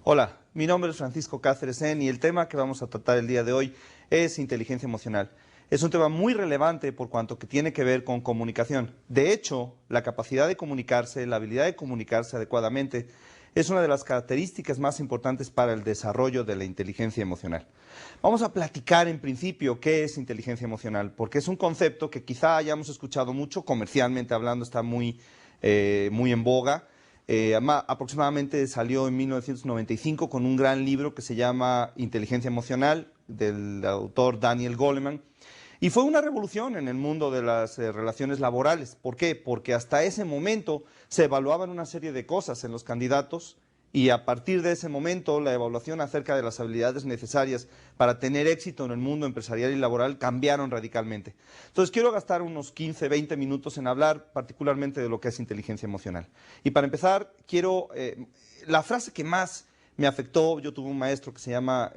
Hola, mi nombre es Francisco Cáceres y el tema que vamos a tratar el día de hoy es inteligencia emocional. Es un tema muy relevante por cuanto que tiene que ver con comunicación. De hecho, la capacidad de comunicarse, la habilidad de comunicarse adecuadamente, es una de las características más importantes para el desarrollo de la inteligencia emocional. Vamos a platicar en principio qué es inteligencia emocional, porque es un concepto que quizá hayamos escuchado mucho, comercialmente hablando está muy en boga. Aproximadamente salió en 1995 con un gran libro que se llama Inteligencia Emocional, del autor Daniel Goleman. Y fue una revolución en el mundo de las relaciones laborales. ¿Por qué? Porque hasta ese momento se evaluaban una serie de cosas en los candidatos y a partir de ese momento la evaluación acerca de las habilidades necesarias para tener éxito en el mundo empresarial y laboral cambiaron radicalmente. Entonces quiero gastar unos 15, 20 minutos en hablar particularmente de lo que es inteligencia emocional. Y para empezar, la frase que más me afectó, yo tuve un maestro que se llama,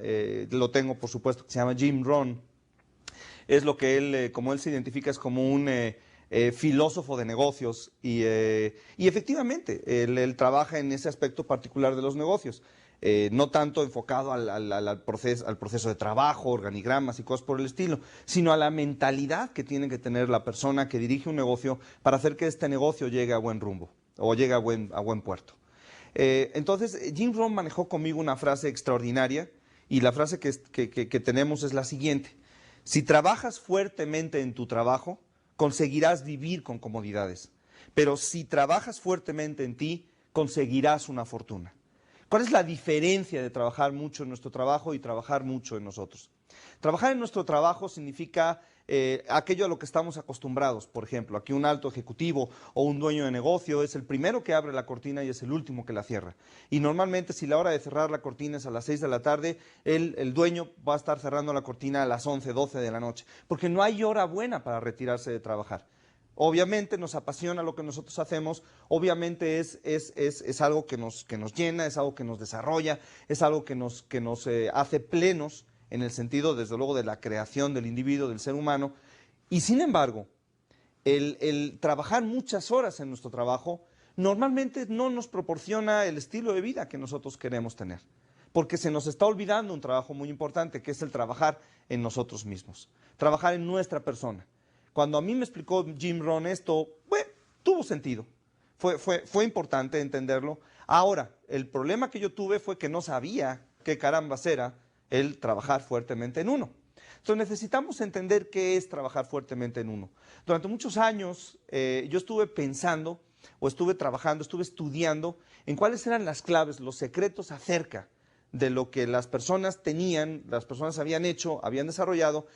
lo tengo por supuesto, que se llama Jim Rohn. Es lo que él, como él se identifica, es como un filósofo de negocios y efectivamente, él trabaja en ese aspecto particular de los negocios. No tanto enfocado al proceso de trabajo, organigramas y cosas por el estilo, sino a la mentalidad que tiene que tener la persona que dirige un negocio para hacer que este negocio llegue a buen rumbo o llegue a buen puerto. Entonces, Jim Rohn manejó conmigo una frase extraordinaria y la frase que tenemos es la siguiente. Si trabajas fuertemente en tu trabajo, conseguirás vivir con comodidades. Pero si trabajas fuertemente en ti, conseguirás una fortuna. ¿Cuál es la diferencia de trabajar mucho en nuestro trabajo y trabajar mucho en nosotros? Trabajar en nuestro trabajo significa aquello a lo que estamos acostumbrados. Por ejemplo, aquí un alto ejecutivo o un dueño de negocio es el primero que abre la cortina y es el último que la cierra. Y normalmente si la hora de cerrar la cortina es a las 6 de la tarde, el dueño va a estar cerrando la cortina a las 11, 12 de la noche, porque no hay hora buena para retirarse de trabajar. Obviamente nos apasiona lo que nosotros hacemos, obviamente es algo que nos llena, es algo que nos desarrolla, es algo que nos hace plenos en el sentido, desde luego, de la creación del individuo, del ser humano. Y sin embargo, el trabajar muchas horas en nuestro trabajo normalmente no nos proporciona el estilo de vida que nosotros queremos tener, porque se nos está olvidando un trabajo muy importante, que es el trabajar en nosotros mismos, trabajar en nuestra persona. Cuando a mí me explicó Jim Rohn esto, bueno, tuvo sentido. Fue importante entenderlo. Ahora, el problema que yo tuve fue que no sabía qué carambas era el trabajar fuertemente en uno. Entonces necesitamos entender qué es trabajar fuertemente en uno. Durante muchos años yo estuve pensando, o estuve trabajando, estuve estudiando en cuáles eran las claves, los secretos acerca de lo que las personas tenían, las personas habían hecho, habían desarrollado,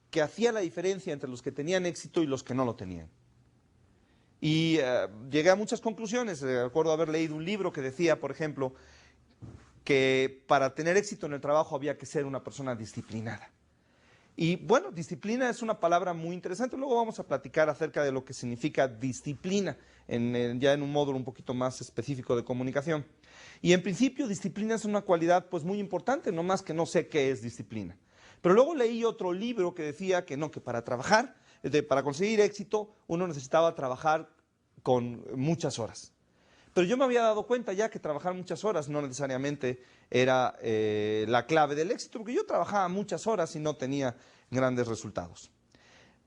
que hacía la diferencia entre los que tenían éxito y los que no lo tenían. Y llegué a muchas conclusiones. Recuerdo haber leído un libro que decía, por ejemplo, que para tener éxito en el trabajo había que ser una persona disciplinada. Y bueno, disciplina es una palabra muy interesante. Luego vamos a platicar acerca de lo que significa disciplina, ya en un módulo un poquito más específico de comunicación. Y en principio, disciplina es una cualidad pues muy importante, no más que no sé qué es disciplina. Pero luego leí otro libro que decía que no, que para trabajar, para conseguir éxito, uno necesitaba trabajar con muchas horas. Pero yo me había dado cuenta ya que trabajar muchas horas no necesariamente era la clave del éxito, porque yo trabajaba muchas horas y no tenía grandes resultados.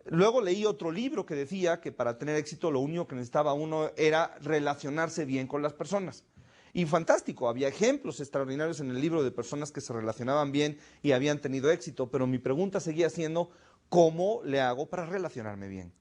Luego leí otro libro que decía que para tener éxito lo único que necesitaba uno era relacionarse bien con las personas. Y fantástico, había ejemplos extraordinarios en el libro de personas que se relacionaban bien y habían tenido éxito, pero mi pregunta seguía siendo, ¿cómo le hago para relacionarme bien?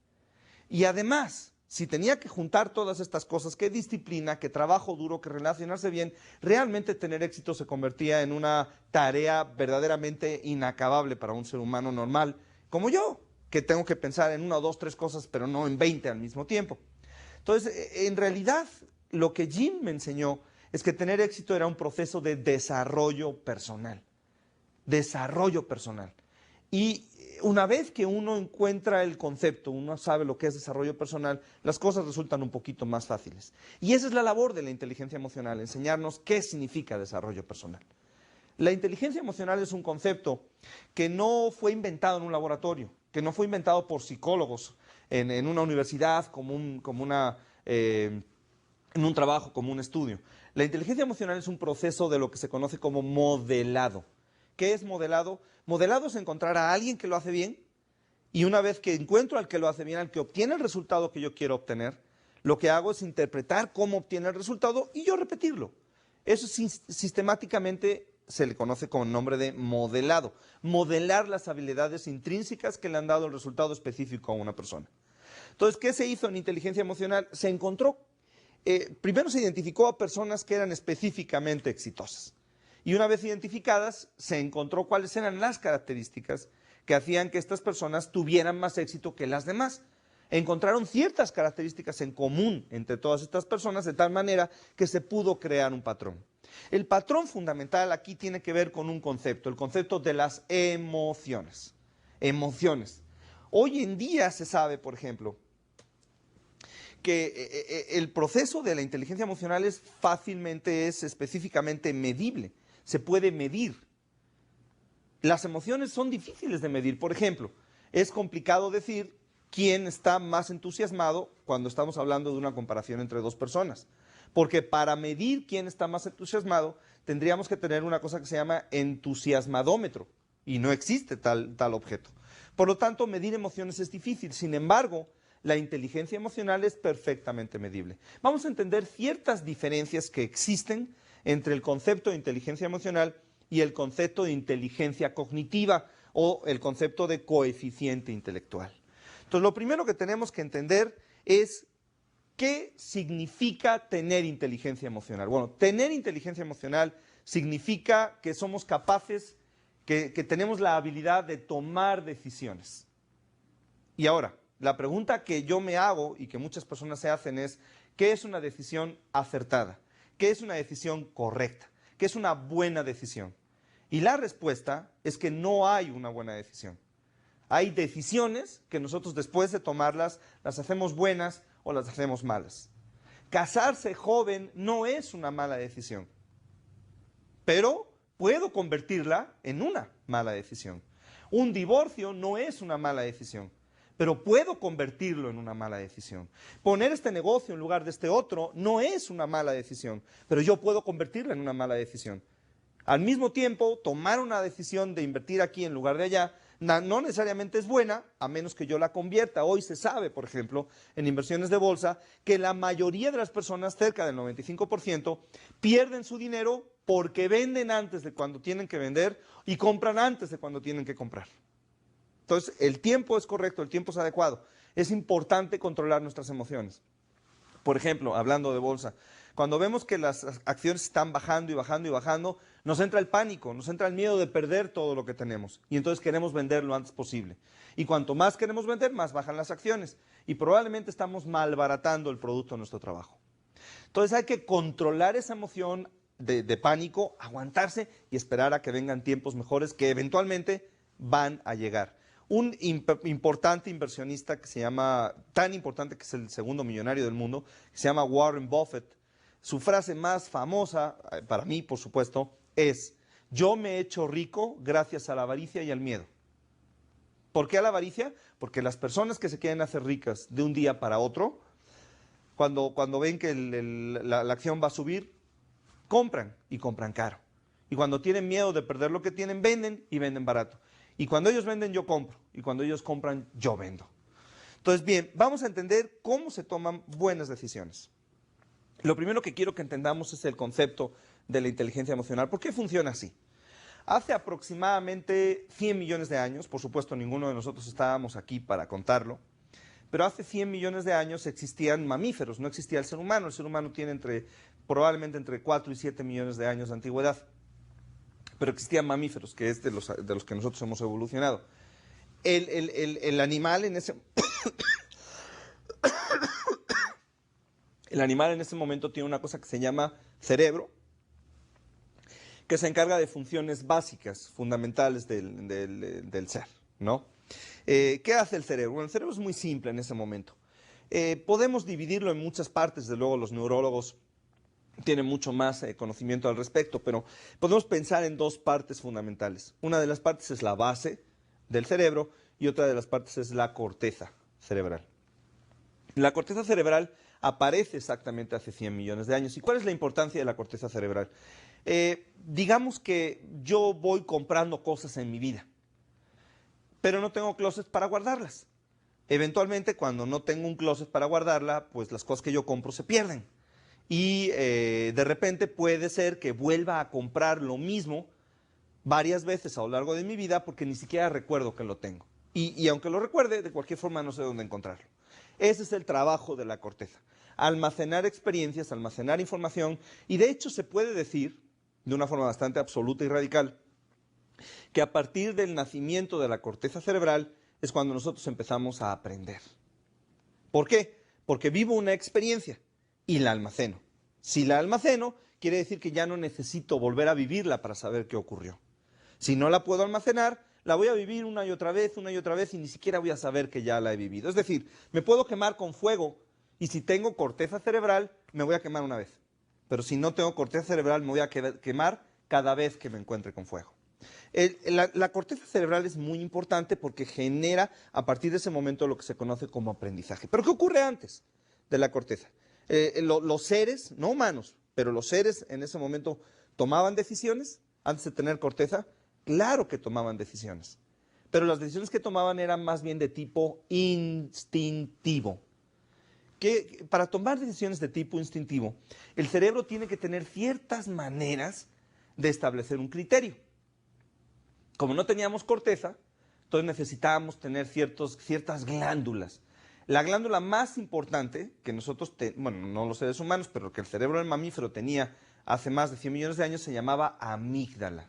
Y además, si tenía que juntar todas estas cosas, qué disciplina, qué trabajo duro, qué relacionarse bien, realmente tener éxito se convertía en una tarea verdaderamente inacabable para un ser humano normal, como yo, que tengo que pensar en una, dos, tres cosas, pero no en 20 al mismo tiempo. Entonces, en realidad, lo que Jim me enseñó es que tener éxito era un proceso de desarrollo personal. Desarrollo personal. Y una vez que uno encuentra el concepto, uno sabe lo que es desarrollo personal, las cosas resultan un poquito más fáciles. Y esa es la labor de la inteligencia emocional, enseñarnos qué significa desarrollo personal. La inteligencia emocional es un concepto que no fue inventado en un laboratorio, que no fue inventado por psicólogos en una universidad en un trabajo, como un estudio. La inteligencia emocional es un proceso de lo que se conoce como modelado. ¿Qué es modelado? Modelado es encontrar a alguien que lo hace bien y una vez que encuentro al que lo hace bien, al que obtiene el resultado que yo quiero obtener, lo que hago es interpretar cómo obtiene el resultado y yo repetirlo. Eso sistemáticamente se le conoce con el nombre de modelado. Modelar las habilidades intrínsecas que le han dado el resultado específico a una persona. Entonces, ¿qué se hizo en inteligencia emocional? Se encontró, primero se identificó a personas que eran específicamente exitosas. Y una vez identificadas, se encontró cuáles eran las características que hacían que estas personas tuvieran más éxito que las demás. Encontraron ciertas características en común entre todas estas personas de tal manera que se pudo crear un patrón. El patrón fundamental aquí tiene que ver con un concepto, el concepto de las emociones. Emociones. Hoy en día se sabe, por ejemplo, que el proceso de la inteligencia emocional es específicamente medible, se puede medir. Las emociones son difíciles de medir, por ejemplo, es complicado decir quién está más entusiasmado cuando estamos hablando de una comparación entre dos personas, porque para medir quién está más entusiasmado tendríamos que tener una cosa que se llama entusiasmadómetro y no existe tal objeto. Por lo tanto, medir emociones es difícil, sin embargo, la inteligencia emocional es perfectamente medible. Vamos a entender ciertas diferencias que existen entre el concepto de inteligencia emocional y el concepto de inteligencia cognitiva o el concepto de coeficiente intelectual. Entonces, lo primero que tenemos que entender es qué significa tener inteligencia emocional. Bueno, tener inteligencia emocional significa que somos capaces, que tenemos la habilidad de tomar decisiones. Y ahora, la pregunta que yo me hago y que muchas personas se hacen es, ¿qué es una decisión acertada? ¿Qué es una decisión correcta? ¿Qué es una buena decisión? Y la respuesta es que no hay una buena decisión. Hay decisiones que nosotros después de tomarlas, las hacemos buenas o las hacemos malas. Casarse joven no es una mala decisión, pero puedo convertirla en una mala decisión. Un divorcio no es una mala decisión, pero puedo convertirlo en una mala decisión. Poner este negocio en lugar de este otro no es una mala decisión, pero yo puedo convertirla en una mala decisión. Al mismo tiempo, tomar una decisión de invertir aquí en lugar de allá no necesariamente es buena, a menos que yo la convierta. Hoy se sabe, por ejemplo, en inversiones de bolsa, que la mayoría de las personas, cerca del 95%, pierden su dinero porque venden antes de cuando tienen que vender y compran antes de cuando tienen que comprar. Entonces, el tiempo es correcto, el tiempo es adecuado. Es importante controlar nuestras emociones. Por ejemplo, hablando de bolsa, cuando vemos que las acciones están bajando y bajando y bajando, nos entra el pánico, nos entra el miedo de perder todo lo que tenemos. Y entonces queremos vender lo antes posible. Y cuanto más queremos vender, más bajan las acciones. Y probablemente estamos malbaratando el producto de nuestro trabajo. Entonces hay que controlar esa emoción de pánico, aguantarse y esperar a que vengan tiempos mejores que eventualmente van a llegar. Un importante inversionista que se llama, tan importante que es el segundo millonario del mundo, que se llama Warren Buffett, su frase más famosa, para mí por supuesto, es: yo me he hecho rico gracias a la avaricia y al miedo. ¿Por qué a la avaricia? Porque las personas que se quieren hacer ricas de un día para otro, cuando ven que la acción va a subir, compran y compran caro. Y cuando tienen miedo de perder lo que tienen, venden y venden barato. Y cuando ellos venden, yo compro. Y cuando ellos compran, yo vendo. Entonces, bien, vamos a entender cómo se toman buenas decisiones. Lo primero que quiero que entendamos es el concepto de la inteligencia emocional. ¿Por qué funciona así? Hace aproximadamente 100 millones de años, por supuesto ninguno de nosotros estábamos aquí para contarlo, pero hace 100 millones de años existían mamíferos, no existía el ser humano. El ser humano tiene probablemente entre 4 y 7 millones de años de antigüedad. Pero existían mamíferos, que es de los que nosotros hemos evolucionado. El animal en ese... El animal en ese momento tiene una cosa que se llama cerebro, que se encarga de funciones básicas, fundamentales del ser, ¿no? ¿Qué hace el cerebro? Bueno, el cerebro es muy simple en ese momento. Podemos dividirlo en muchas partes, de luego los neurólogos tienen mucho más conocimiento al respecto, pero podemos pensar en dos partes fundamentales. Una de las partes es la base del cerebro y otra de las partes es la corteza cerebral. La corteza cerebral aparece exactamente hace 100 millones de años. ¿Y cuál es la importancia de la corteza cerebral? Digamos que yo voy comprando cosas en mi vida, pero no tengo closets para guardarlas. Eventualmente, cuando no tengo un closet para guardarla, pues las cosas que yo compro se pierden. Y de repente puede ser que vuelva a comprar lo mismo varias veces a lo largo de mi vida porque ni siquiera recuerdo que lo tengo. Y aunque lo recuerde, de cualquier forma no sé dónde encontrarlo. Ese es el trabajo de la corteza. Almacenar experiencias, almacenar información. Y de hecho se puede decir, de una forma bastante absoluta y radical, que a partir del nacimiento de la corteza cerebral es cuando nosotros empezamos a aprender. ¿Por qué? Porque vivo una experiencia y la almaceno. Si la almaceno, quiere decir que ya no necesito volver a vivirla para saber qué ocurrió. Si no la puedo almacenar, la voy a vivir una y otra vez, y ni siquiera voy a saber que ya la he vivido. Es decir, me puedo quemar con fuego y si tengo corteza cerebral, me voy a quemar una vez. Pero si no tengo corteza cerebral, me voy a quemar cada vez que me encuentre con fuego. La corteza cerebral es muy importante porque genera a partir de ese momento lo que se conoce como aprendizaje. ¿Pero qué ocurre antes de la corteza? Los seres, no humanos, pero los seres en ese momento tomaban decisiones antes de tener corteza. Claro que tomaban decisiones, pero las decisiones que tomaban eran más bien de tipo instintivo. Que para tomar decisiones de tipo instintivo, el cerebro tiene que tener ciertas maneras de establecer un criterio. Como no teníamos corteza, entonces necesitábamos tener ciertas glándulas. La glándula más importante que nosotros, bueno, no los seres humanos, pero que el cerebro del mamífero tenía hace más de 100 millones de años, se llamaba amígdala.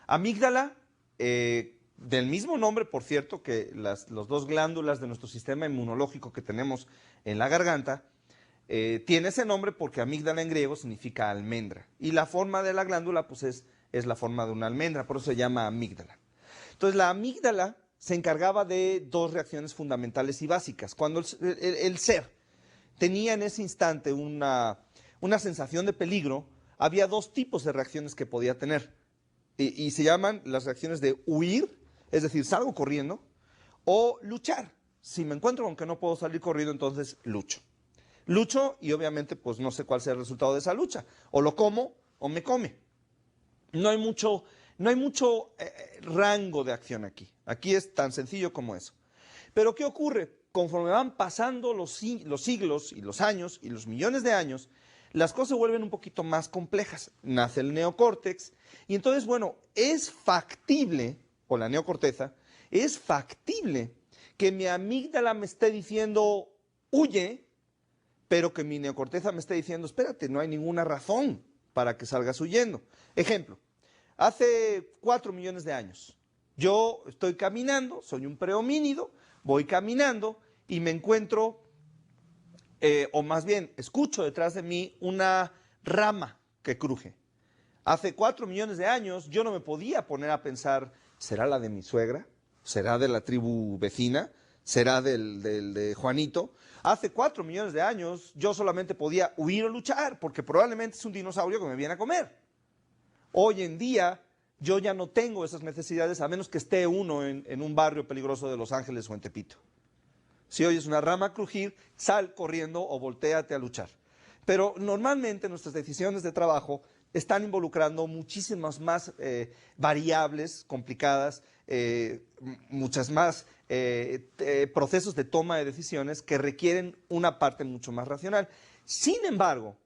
Amígdala, del mismo nombre, por cierto, que las dos glándulas de nuestro sistema inmunológico que tenemos en la garganta, tiene ese nombre porque amígdala en griego significa almendra. Y la forma de la glándula, pues es la forma de una almendra, por eso se llama amígdala. Entonces, la amígdala se encargaba de dos reacciones fundamentales y básicas. Cuando el ser tenía en ese instante una sensación de peligro, había dos tipos de reacciones que podía tener. Y se llaman las reacciones de huir, es decir, salgo corriendo, o luchar. Si me encuentro con que no puedo salir corriendo, entonces lucho. Lucho y obviamente pues no sé cuál sea el resultado de esa lucha. O lo como o me come. No hay mucho rango de acción aquí. Aquí es tan sencillo como eso. Pero ¿qué ocurre? Conforme van pasando los siglos y los años y los millones de años, las cosas se vuelven un poquito más complejas. Nace el neocórtex y entonces, bueno, es factible, o la neocorteza, es factible que mi amígdala me esté diciendo huye, pero que mi neocorteza me esté diciendo espérate, no hay ninguna razón para que salgas huyendo. Ejemplo, hace 4 millones de años, yo estoy caminando, soy un prehomínido, voy caminando y me encuentro, o más bien escucho detrás de mí una rama que cruje. Hace 4 millones de años yo no me podía poner a pensar, ¿será la de mi suegra? ¿Será de la tribu vecina? ¿Será de Juanito? Hace 4 millones de años yo solamente podía huir o luchar porque probablemente es un dinosaurio que me viene a comer. Hoy en día yo ya no tengo esas necesidades a menos que esté uno en un barrio peligroso de Los Ángeles o en Tepito. Si oyes una rama crujir, sal corriendo o voltéate a luchar. Pero normalmente nuestras decisiones de trabajo están involucrando muchísimas más variables complicadas, muchas más procesos de toma de decisiones que requieren una parte mucho más racional. Sin embargo,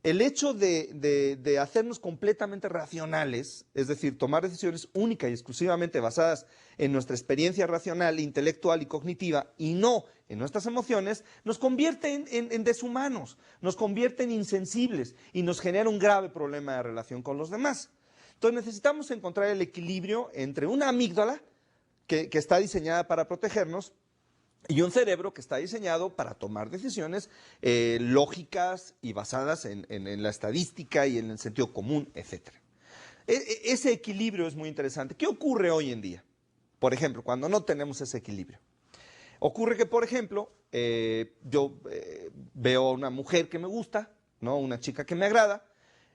el hecho de hacernos completamente racionales, es decir, tomar decisiones únicas y exclusivamente basadas en nuestra experiencia racional, intelectual y cognitiva, y no en nuestras emociones, nos convierte en deshumanos, nos convierte en insensibles y nos genera un grave problema de relación con los demás. Entonces necesitamos encontrar el equilibrio entre una amígdala que está diseñada para protegernos y un cerebro que está diseñado para tomar decisiones lógicas y basadas en la estadística y en el sentido común, etc. Ese equilibrio es muy interesante. ¿Qué ocurre hoy en día? Por ejemplo, cuando no tenemos ese equilibrio. Ocurre que, por ejemplo, yo veo a una mujer que me gusta, ¿no? Una chica que me agrada,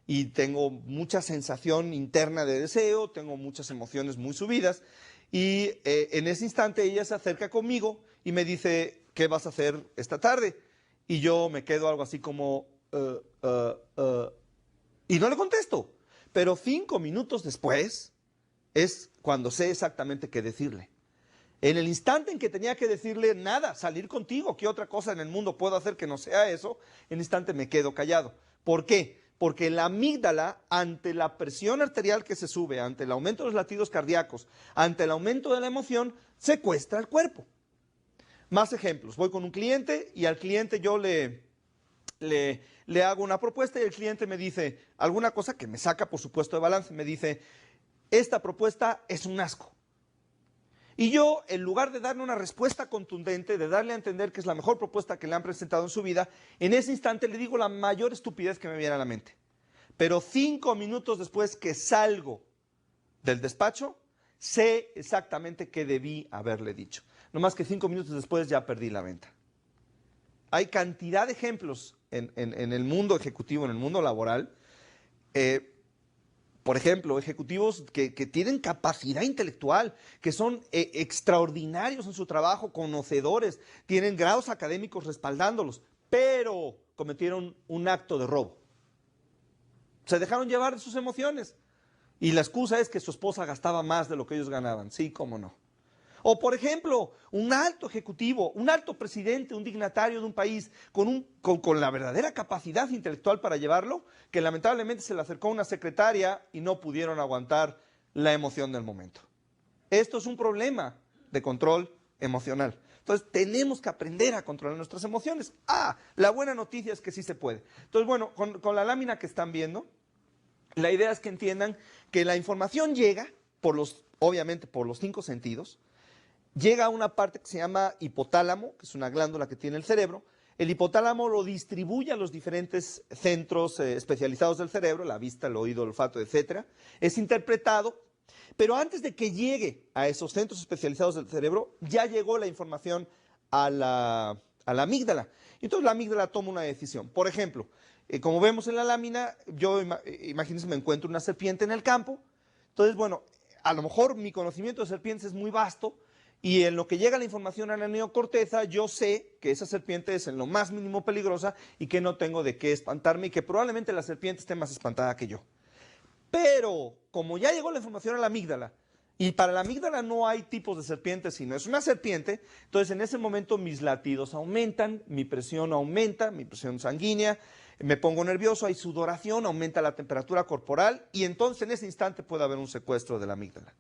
y tengo mucha sensación interna de deseo, tengo muchas emociones muy subidas, y en ese instante ella se acerca conmigo y me dice, ¿qué vas a hacer esta tarde? y yo me quedo algo así como, y no le contesto. Pero 5 minutos después es cuando sé exactamente qué decirle. En el instante en que tenía que decirle nada, salir contigo, ¿qué otra cosa en el mundo puedo hacer que no sea eso? En el instante me quedo callado. ¿Por qué? Porque la amígdala, ante la presión arterial que se sube, ante el aumento de los latidos cardíacos, ante el aumento de la emoción, secuestra el cuerpo. Más ejemplos. Voy con un cliente y al cliente yo le hago una propuesta y el cliente me dice alguna cosa que me saca, por supuesto, de balance. Me dice, esta propuesta es un asco. Y yo, en lugar de darle una respuesta contundente, de darle a entender que es la mejor propuesta que le han presentado en su vida, en ese instante le digo la mayor estupidez que me viene a la mente. Pero 5 minutos después que salgo del despacho, sé exactamente qué debí haberle dicho. No más que 5 minutos después ya perdí la venta. Hay cantidad de ejemplos en el mundo ejecutivo, en el mundo laboral, por ejemplo, ejecutivos que tienen capacidad intelectual, que son extraordinarios en su trabajo, conocedores, tienen grados académicos respaldándolos, pero cometieron un acto de robo. Se dejaron llevar de sus emociones. Y la excusa es que su esposa gastaba más de lo que ellos ganaban. Sí, cómo no. O, por ejemplo, un alto ejecutivo, un alto presidente, un dignatario de un país con la verdadera capacidad intelectual para llevarlo, que lamentablemente se le acercó una secretaria y no pudieron aguantar la emoción del momento. Esto es un problema de control emocional. Entonces, tenemos que aprender a controlar nuestras emociones. La buena noticia es que sí se puede. Entonces, bueno, con la lámina que están viendo, la idea es que entiendan que la información llega, obviamente por los 5 sentidos, llega a una parte que se llama hipotálamo, que es una glándula que tiene el cerebro. El hipotálamo lo distribuye a los diferentes centros especializados del cerebro, la vista, el oído, el olfato, etc. Es interpretado, pero antes de que llegue a esos centros especializados del cerebro, ya llegó la información a la amígdala. Entonces la amígdala toma una decisión. Por ejemplo, como vemos en la lámina, yo imagínense, me encuentro una serpiente en el campo. Entonces, bueno, a lo mejor mi conocimiento de serpientes es muy vasto, y en lo que llega la información a la neocorteza, yo sé que esa serpiente es en lo más mínimo peligrosa y que no tengo de qué espantarme y que probablemente la serpiente esté más espantada que yo. Pero, como ya llegó la información a la amígdala, y para la amígdala no hay tipos de serpientes, sino es una serpiente, entonces en ese momento mis latidos aumentan, mi presión sanguínea, me pongo nervioso, hay sudoración, aumenta la temperatura corporal y entonces en ese instante puede haber un secuestro de la amígdala.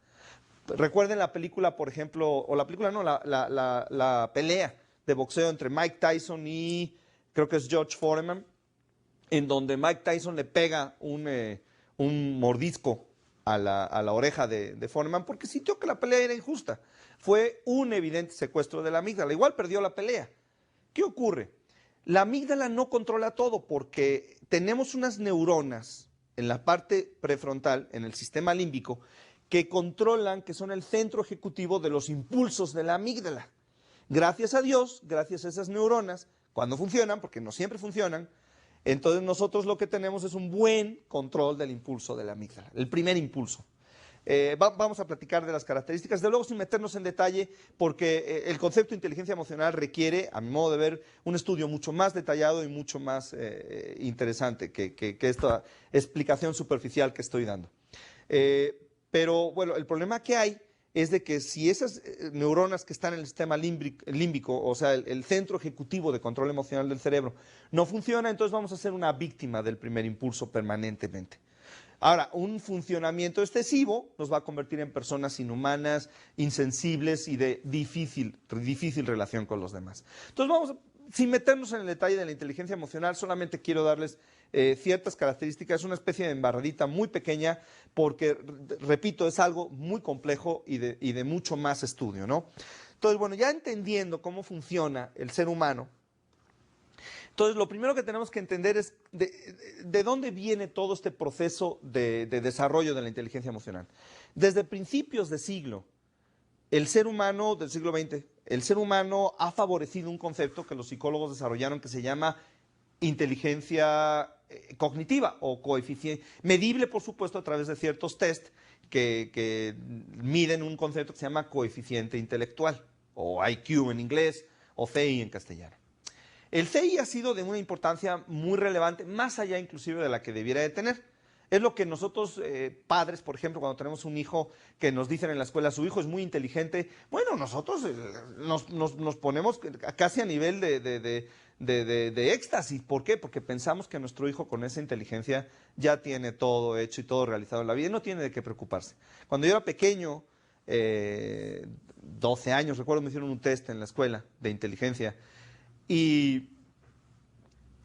Recuerden la película, por ejemplo, o la película no, la pelea de boxeo entre Mike Tyson y creo que es George Foreman, en donde Mike Tyson le pega un mordisco a la oreja de Foreman porque sintió que la pelea era injusta. Fue un evidente secuestro de la amígdala. Igual perdió la pelea. ¿Qué ocurre? La amígdala no controla todo porque tenemos unas neuronas en la parte prefrontal, en el sistema límbico, que controlan, que son el centro ejecutivo de los impulsos de la amígdala. Gracias a Dios, gracias a esas neuronas, cuando funcionan, porque no siempre funcionan, entonces nosotros lo que tenemos es un buen control del impulso de la amígdala, el primer impulso. Vamos a platicar de las características, de luego sin meternos en detalle, porque el concepto de inteligencia emocional requiere, a mi modo de ver, un estudio mucho más detallado y mucho más interesante que esta explicación superficial que estoy dando. Pero bueno, el problema que hay es de que si esas neuronas que están en el sistema límbico, o sea, el centro ejecutivo de control emocional del cerebro, no funciona, entonces vamos a ser una víctima del primer impulso permanentemente. Ahora, un funcionamiento excesivo nos va a convertir en personas inhumanas, insensibles y de difícil relación con los demás. Entonces sin meternos en el detalle de la inteligencia emocional, solamente quiero darles ciertas características, una especie de embarradita muy pequeña, porque, repito, es algo muy complejo y de mucho más estudio, ¿no? Entonces, bueno, ya entendiendo cómo funciona el ser humano, entonces lo primero que tenemos que entender es de dónde viene todo este proceso de desarrollo de la inteligencia emocional. Desde principios de siglo, el ser humano del siglo XX, el ser humano ha favorecido un concepto que los psicólogos desarrollaron que se llama inteligencia cognitiva o coeficiente, medible por supuesto a través de ciertos test que miden un concepto que se llama coeficiente intelectual o IQ en inglés o CI en castellano. El CI ha sido de una importancia muy relevante, más allá inclusive de la que debiera de tener. Es lo que nosotros, padres, por ejemplo, cuando tenemos un hijo que nos dicen en la escuela, su hijo es muy inteligente, bueno, nosotros nos ponemos casi a nivel de éxtasis. ¿Por qué? Porque pensamos que nuestro hijo con esa inteligencia ya tiene todo hecho y todo realizado en la vida y no tiene de qué preocuparse. Cuando yo era pequeño, 12 años, recuerdo, me hicieron un test en la escuela de inteligencia y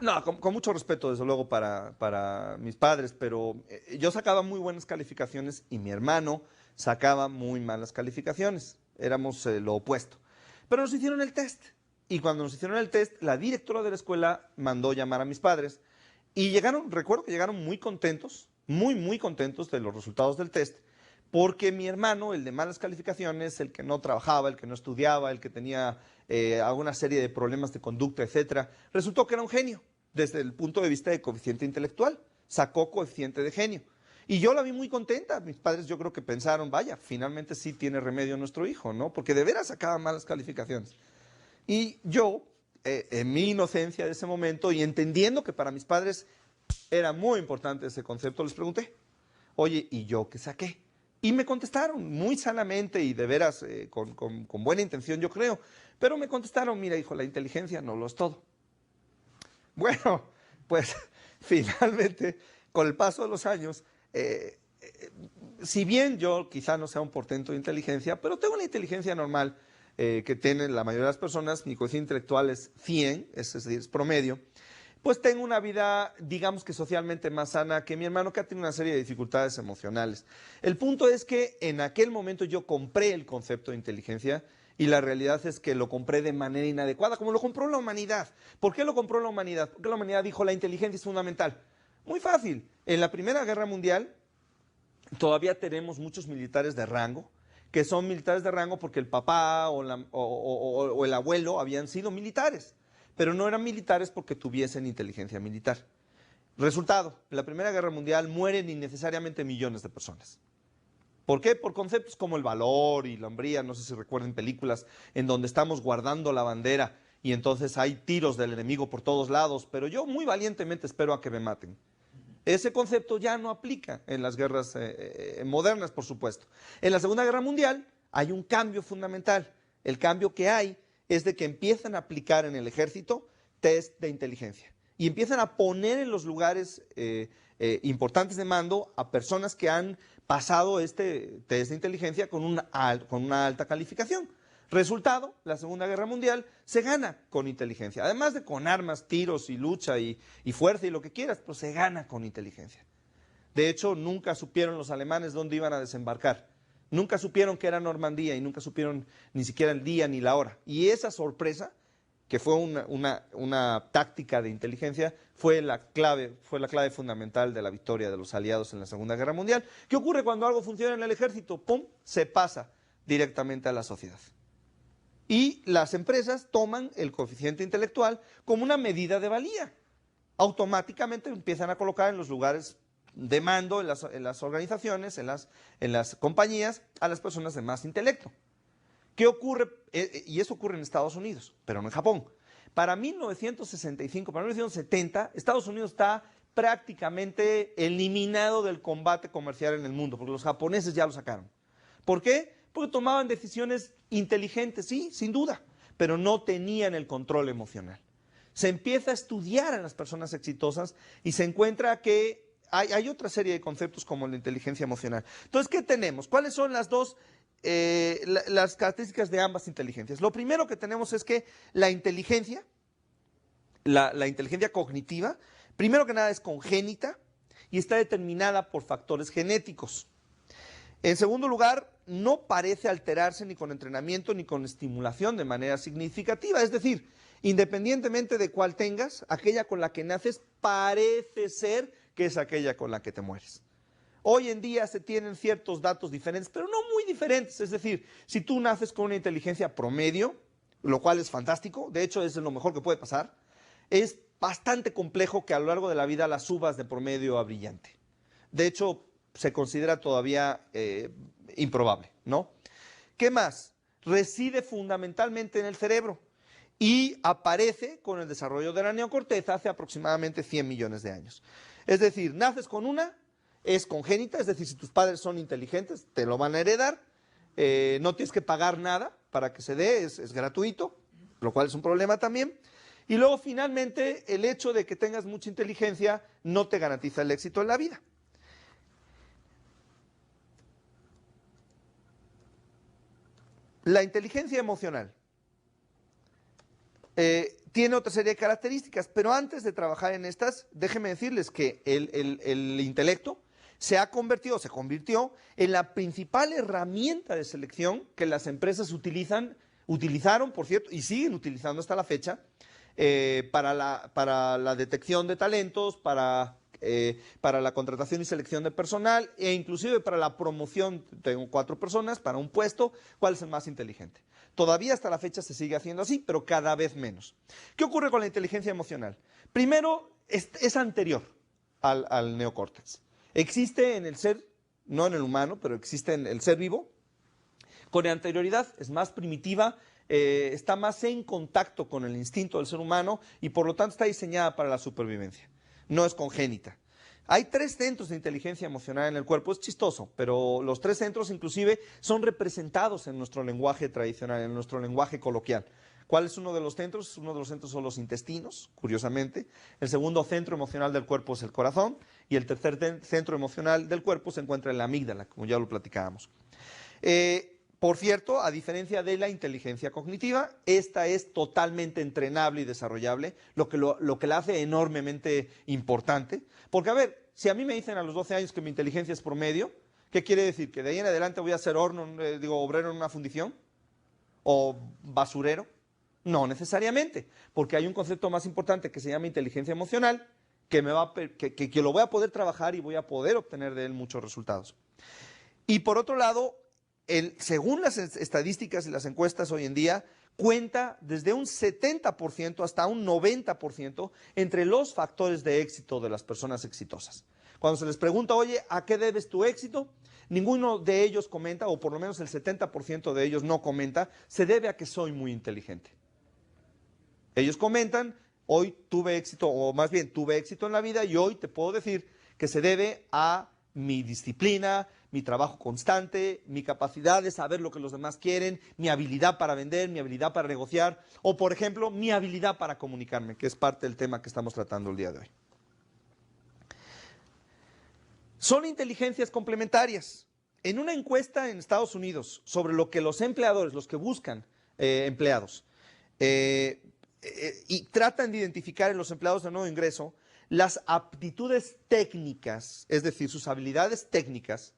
no, con mucho respeto, desde luego, para mis padres, pero yo sacaba muy buenas calificaciones y mi hermano sacaba muy malas calificaciones. Éramos lo opuesto. Pero nos hicieron el test. Y cuando nos hicieron el test, la directora de la escuela mandó llamar a mis padres. Y llegaron, recuerdo que llegaron muy contentos, muy contentos de los resultados del test, porque mi hermano, el de malas calificaciones, el que no trabajaba, el que no estudiaba, el que tenía alguna serie de problemas de conducta, etcétera, resultó que era un genio desde el punto de vista de coeficiente intelectual. Sacó coeficiente de genio. Y yo la vi muy contenta. Mis padres, yo creo que pensaron, vaya, finalmente sí tiene remedio nuestro hijo, ¿no? Porque de veras sacaba malas calificaciones. Y yo, en mi inocencia de ese momento y entendiendo que para mis padres era muy importante ese concepto, les pregunté, oye, ¿y yo qué saqué? Y me contestaron muy sanamente y de veras con buena intención, yo creo. Pero me contestaron, mira, hijo, la inteligencia no lo es todo. Bueno, pues finalmente, con el paso de los años, si bien yo quizá no sea un portento de inteligencia, pero tengo una inteligencia normal que tienen la mayoría de las personas, mi coeficiente intelectual es 100, es decir, es promedio, pues tengo una vida, digamos que socialmente más sana que mi hermano, que ha tenido una serie de dificultades emocionales. El punto es que en aquel momento yo compré el concepto de inteligencia y la realidad es que lo compré de manera inadecuada, como lo compró la humanidad. ¿Por qué lo compró la humanidad? Porque la humanidad dijo la inteligencia es fundamental. Muy fácil. En la Primera Guerra Mundial todavía tenemos muchos militares de rango, que son militares de rango porque el papá o el abuelo habían sido militares, pero no eran militares porque tuviesen inteligencia militar. Resultado, en la Primera Guerra Mundial mueren innecesariamente millones de personas. ¿Por qué? Por conceptos como el valor y la hombría, no sé si recuerden películas en donde estamos guardando la bandera y entonces hay tiros del enemigo por todos lados, pero yo muy valientemente espero a que me maten. Ese concepto ya no aplica en las guerras modernas, por supuesto. En la Segunda Guerra Mundial hay un cambio fundamental. El cambio que hay es de que empiezan a aplicar en el ejército test de inteligencia y empiezan a poner en los lugares importantes de mando a personas que han pasado este test de inteligencia con una alta calificación. Resultado, la Segunda Guerra Mundial se gana con inteligencia, además de con armas, tiros y lucha y fuerza y lo que quieras, pero se gana con inteligencia. De hecho, nunca supieron los alemanes dónde iban a desembarcar, nunca supieron que era Normandía y nunca supieron ni siquiera el día ni la hora. Y esa sorpresa, que fue una táctica de inteligencia, fue la clave fundamental de la victoria de los aliados en la Segunda Guerra Mundial. ¿Qué ocurre cuando algo funciona en el ejército? ¡Pum! Se pasa directamente a la sociedad. Y las empresas toman el coeficiente intelectual como una medida de valía. Automáticamente empiezan a colocar en los lugares de mando, en las organizaciones, en las compañías, a las personas de más intelecto. ¿Qué ocurre? Y eso ocurre en Estados Unidos, pero no en Japón. Para 1965, para 1970, Estados Unidos está prácticamente eliminado del combate comercial en el mundo, porque los japoneses ya lo sacaron. ¿Por qué? Porque tomaban decisiones inteligentes, sí, sin duda, pero no tenían el control emocional. Se empieza a estudiar a las personas exitosas y se encuentra que hay otra serie de conceptos como la inteligencia emocional. Entonces, ¿qué tenemos? ¿Cuáles son las las características de ambas inteligencias? Lo primero que tenemos es que la inteligencia, la inteligencia cognitiva, primero que nada es congénita y está determinada por factores genéticos. En segundo lugar, no parece alterarse ni con entrenamiento ni con estimulación de manera significativa. Es decir, independientemente de cuál tengas, aquella con la que naces parece ser que es aquella con la que te mueres. Hoy en día se tienen ciertos datos diferentes, pero no muy diferentes. Es decir, si tú naces con una inteligencia promedio, lo cual es fantástico, de hecho es lo mejor que puede pasar, es bastante complejo que a lo largo de la vida la subas de promedio a brillante. De hecho, se considera todavía improbable, ¿no? ¿Qué más? Reside fundamentalmente en el cerebro y aparece con el desarrollo de la neocorteza hace aproximadamente 100 millones de años. Es decir, naces con una, es congénita, es decir, si tus padres son inteligentes, te lo van a heredar, no tienes que pagar nada para que se dé, es gratuito, lo cual es un problema también. Y luego, finalmente, el hecho de que tengas mucha inteligencia no te garantiza el éxito en la vida. La inteligencia emocional tiene otra serie de características, pero antes de trabajar en estas, déjenme decirles que el intelecto se convirtió en la principal herramienta de selección que las empresas utilizaron, por cierto, y siguen utilizando hasta la fecha, para la detección de talentos, para la contratación y selección de personal, e inclusive para la promoción. Tengo 4 personas para un puesto, ¿cuál es el más inteligente? Todavía hasta la fecha se sigue haciendo así, pero cada vez menos. ¿Qué ocurre con la inteligencia emocional? Primero, es anterior al neocórtex. Existe en el ser, no en el humano, pero existe en el ser vivo, con anterioridad, es más primitiva, está más en contacto con el instinto del ser humano y por lo tanto está diseñada para la supervivencia. No es congénita. Hay 3 centros de inteligencia emocional en el cuerpo, es chistoso, pero los 3 centros inclusive son representados en nuestro lenguaje tradicional, en nuestro lenguaje coloquial. ¿Cuál es uno de los centros? Uno de los centros son los intestinos, curiosamente. El segundo centro emocional del cuerpo es el corazón y el tercer centro emocional del cuerpo se encuentra en la amígdala, como ya lo platicábamos. Por cierto, a diferencia de la inteligencia cognitiva, esta es totalmente entrenable y desarrollable, lo que la hace enormemente importante. Porque, a ver, si a mí me dicen a los 12 años que mi inteligencia es promedio, ¿qué quiere decir? ¿Que de ahí en adelante voy a ser obrero en una fundición? ¿O basurero? No necesariamente, porque hay un concepto más importante que se llama inteligencia emocional, que lo voy a poder trabajar y voy a poder obtener de él muchos resultados. Y por otro lado, según las estadísticas y las encuestas hoy en día, cuenta desde un 70% hasta un 90% entre los factores de éxito de las personas exitosas. Cuando se les pregunta, oye, ¿a qué debes tu éxito? Ninguno de ellos comenta, o por lo menos el 70% de ellos no comenta, se debe a que soy muy inteligente. Ellos comentan, hoy tuve éxito, o más bien tuve éxito en la vida y hoy te puedo decir que se debe a mi disciplina, mi trabajo constante, mi capacidad de saber lo que los demás quieren, mi habilidad para vender, mi habilidad para negociar, o por ejemplo, mi habilidad para comunicarme, que es parte del tema que estamos tratando el día de hoy. Son inteligencias complementarias. En una encuesta en Estados Unidos sobre lo que los empleadores, los que buscan empleados, y tratan de identificar en los empleados de nuevo ingreso las aptitudes técnicas, es decir, sus habilidades técnicas,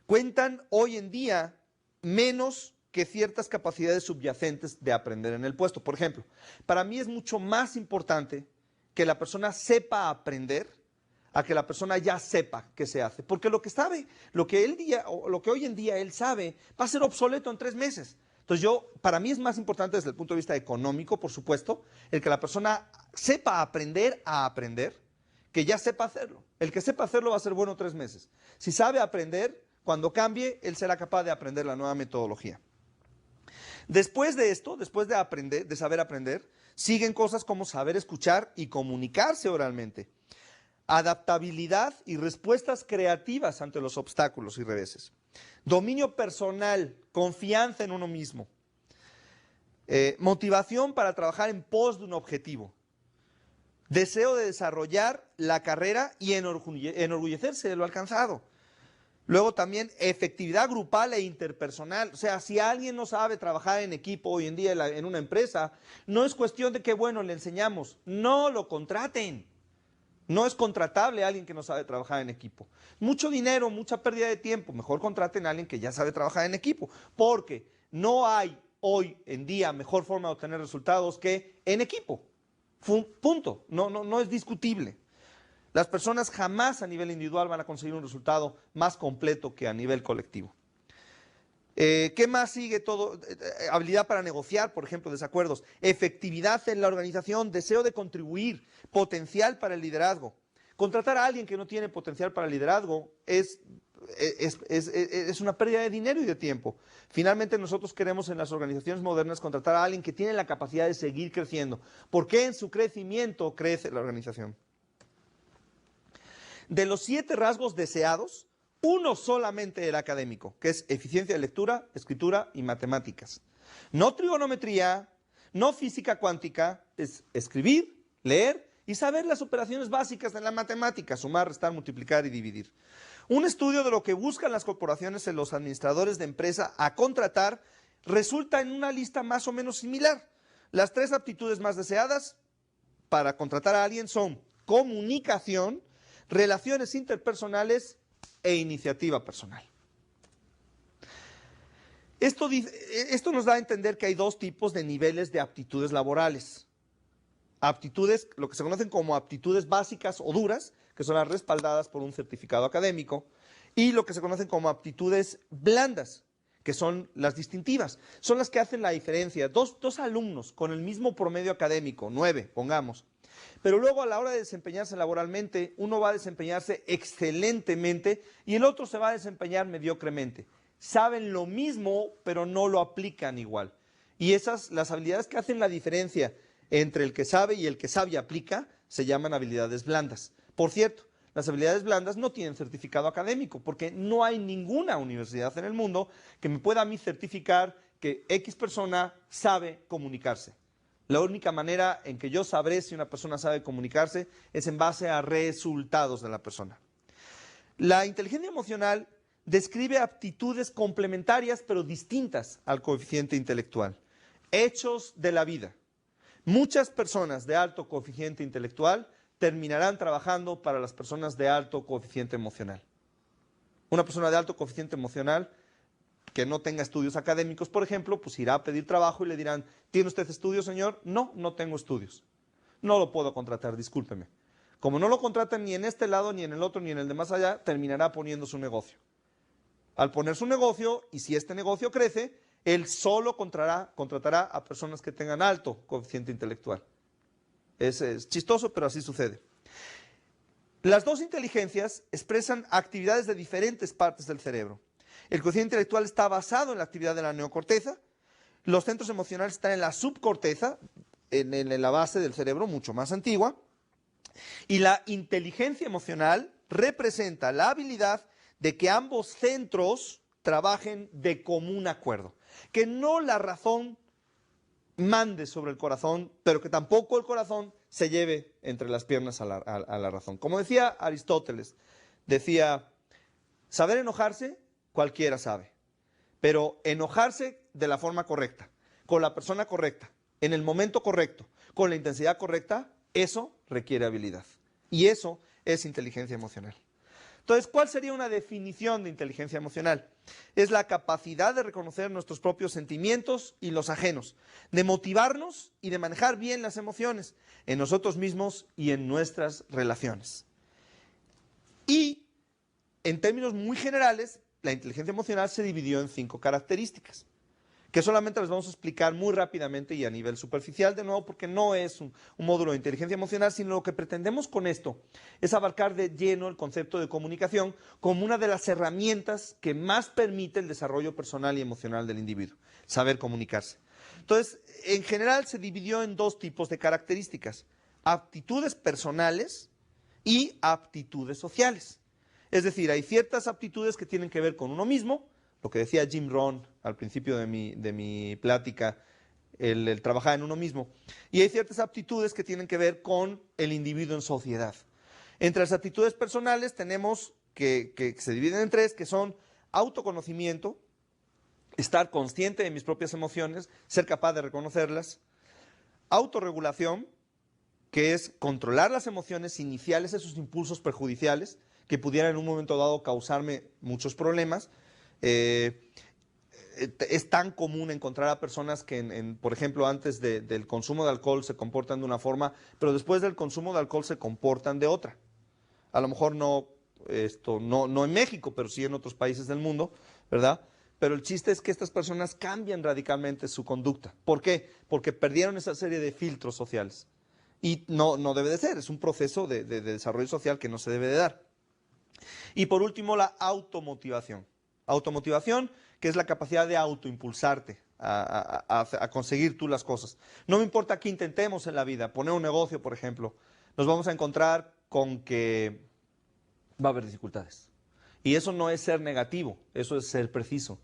cuentan hoy en día menos que ciertas capacidades subyacentes de aprender en el puesto. Por ejemplo, para mí es mucho más importante que la persona sepa aprender a que la persona ya sepa qué se hace. Porque lo que sabe, lo que hoy en día él sabe, va a ser obsoleto en 3 meses. Entonces para mí es más importante desde el punto de vista económico, por supuesto, el que la persona sepa aprender a aprender, que ya sepa hacerlo. El que sepa hacerlo va a ser bueno 3 meses. Si sabe aprender, cuando cambie, él será capaz de aprender la nueva metodología. Después de esto, después de aprender, de saber aprender, siguen cosas como saber escuchar y comunicarse oralmente, adaptabilidad y respuestas creativas ante los obstáculos y reveses, dominio personal, confianza en uno mismo, motivación para trabajar en pos de un objetivo, deseo de desarrollar la carrera y enorgullecerse de lo alcanzado. Luego también efectividad grupal e interpersonal. O sea, si alguien no sabe trabajar en equipo hoy en día en una empresa, no es cuestión de que, bueno, le enseñamos. No lo contraten. No es contratable a alguien que no sabe trabajar en equipo. Mucho dinero, mucha pérdida de tiempo. Mejor contraten a alguien que ya sabe trabajar en equipo. Porque no hay hoy en día mejor forma de obtener resultados que en equipo. Punto. No es discutible. Las personas jamás a nivel individual van a conseguir un resultado más completo que a nivel colectivo. ¿Qué más sigue todo? Habilidad para negociar, por ejemplo, desacuerdos. Efectividad en la organización, deseo de contribuir, potencial para el liderazgo. Contratar a alguien que no tiene potencial para el liderazgo es es una pérdida de dinero y de tiempo. Finalmente nosotros queremos en las organizaciones modernas contratar a alguien que tiene la capacidad de seguir creciendo, porque en su crecimiento crece la organización. De los 7 rasgos deseados, uno solamente era académico, que es eficiencia de lectura, escritura y matemáticas. No trigonometría, no física cuántica, es escribir, leer y saber las operaciones básicas de la matemática, sumar, restar, multiplicar y dividir. Un estudio de lo que buscan las corporaciones en los administradores de empresa a contratar resulta en una lista más o menos similar. Las 3 aptitudes más deseadas para contratar a alguien son comunicación, relaciones interpersonales e iniciativa personal. Esto nos da a entender que hay 2 tipos de niveles de aptitudes laborales. Aptitudes, lo que se conocen como aptitudes básicas o duras, que son las respaldadas por un certificado académico, y lo que se conocen como aptitudes blandas, que son las distintivas. Son las que hacen la diferencia. Dos alumnos con el mismo promedio académico, 9, pongamos, pero luego a la hora de desempeñarse laboralmente, uno va a desempeñarse excelentemente y el otro se va a desempeñar mediocremente. Saben lo mismo, pero no lo aplican igual. Y las habilidades que hacen la diferencia entre el que sabe y el que sabe y aplica, se llaman habilidades blandas. Por cierto, las habilidades blandas no tienen certificado académico, porque no hay ninguna universidad en el mundo que me pueda a mí certificar que X persona sabe comunicarse. La única manera en que yo sabré si una persona sabe comunicarse es en base a resultados de la persona. La inteligencia emocional describe aptitudes complementarias pero distintas al coeficiente intelectual. Hechos de la vida. Muchas personas de alto coeficiente intelectual terminarán trabajando para las personas de alto coeficiente emocional. Una persona de alto coeficiente emocional que no tenga estudios académicos, por ejemplo, pues irá a pedir trabajo y le dirán, ¿tiene usted estudios, señor? No, no tengo estudios. No lo puedo contratar, discúlpeme. Como no lo contratan ni en este lado, ni en el otro, ni en el de más allá, terminará poniendo su negocio. Al poner su negocio, y si este negocio crece, él solo contratará a personas que tengan alto coeficiente intelectual. Es chistoso, pero así sucede. Las 2 inteligencias expresan actividades de diferentes partes del cerebro. El coeficiente intelectual está basado en la actividad de la neocorteza. Los centros emocionales están en la subcorteza, en la base del cerebro, mucho más antigua. Y la inteligencia emocional representa la habilidad de que ambos centros trabajen de común acuerdo. Que no la razón mande sobre el corazón, pero que tampoco el corazón se lleve entre las piernas a la razón. Como decía Aristóteles, decía, saber enojarse cualquiera sabe, pero enojarse de la forma correcta, con la persona correcta, en el momento correcto, con la intensidad correcta, eso requiere habilidad. Y eso es inteligencia emocional. Entonces, ¿cuál sería una definición de inteligencia emocional? Es la capacidad de reconocer nuestros propios sentimientos y los ajenos, de motivarnos y de manejar bien las emociones en nosotros mismos y en nuestras relaciones. Y, en términos muy generales, la inteligencia emocional se dividió en 5 características, que solamente les vamos a explicar muy rápidamente y a nivel superficial, de nuevo, porque no es un módulo de inteligencia emocional, sino lo que pretendemos con esto es abarcar de lleno el concepto de comunicación como una de las herramientas que más permite el desarrollo personal y emocional del individuo, saber comunicarse. Entonces, en general se dividió en 2 tipos de características, aptitudes personales y aptitudes sociales. Es decir, hay ciertas aptitudes que tienen que ver con uno mismo, lo que decía Jim Rohn al principio de mi plática, el trabajar en uno mismo. Y hay ciertas aptitudes que tienen que ver con el individuo en sociedad. Entre las aptitudes personales tenemos que se dividen en 3, que son autoconocimiento, estar consciente de mis propias emociones, ser capaz de reconocerlas, autorregulación, que es controlar las emociones iniciales, esos impulsos perjudiciales, que pudieran en un momento dado causarme muchos problemas. Es tan común encontrar a personas que, por ejemplo, antes del consumo de alcohol se comportan de una forma, pero después del consumo de alcohol se comportan de otra. A lo mejor no en México, pero sí en otros países del mundo, ¿verdad? Pero el chiste es que estas personas cambian radicalmente su conducta. ¿Por qué? Porque perdieron esa serie de filtros sociales. Y no debe de ser, es un proceso de desarrollo social que no se debe de dar. Y por último, la automotivación. Automotivación, que es la capacidad de autoimpulsarte a conseguir tú las cosas. No me importa qué intentemos en la vida, poner un negocio, por ejemplo, nos vamos a encontrar con que va a haber dificultades. Y eso no es ser negativo, eso es ser preciso.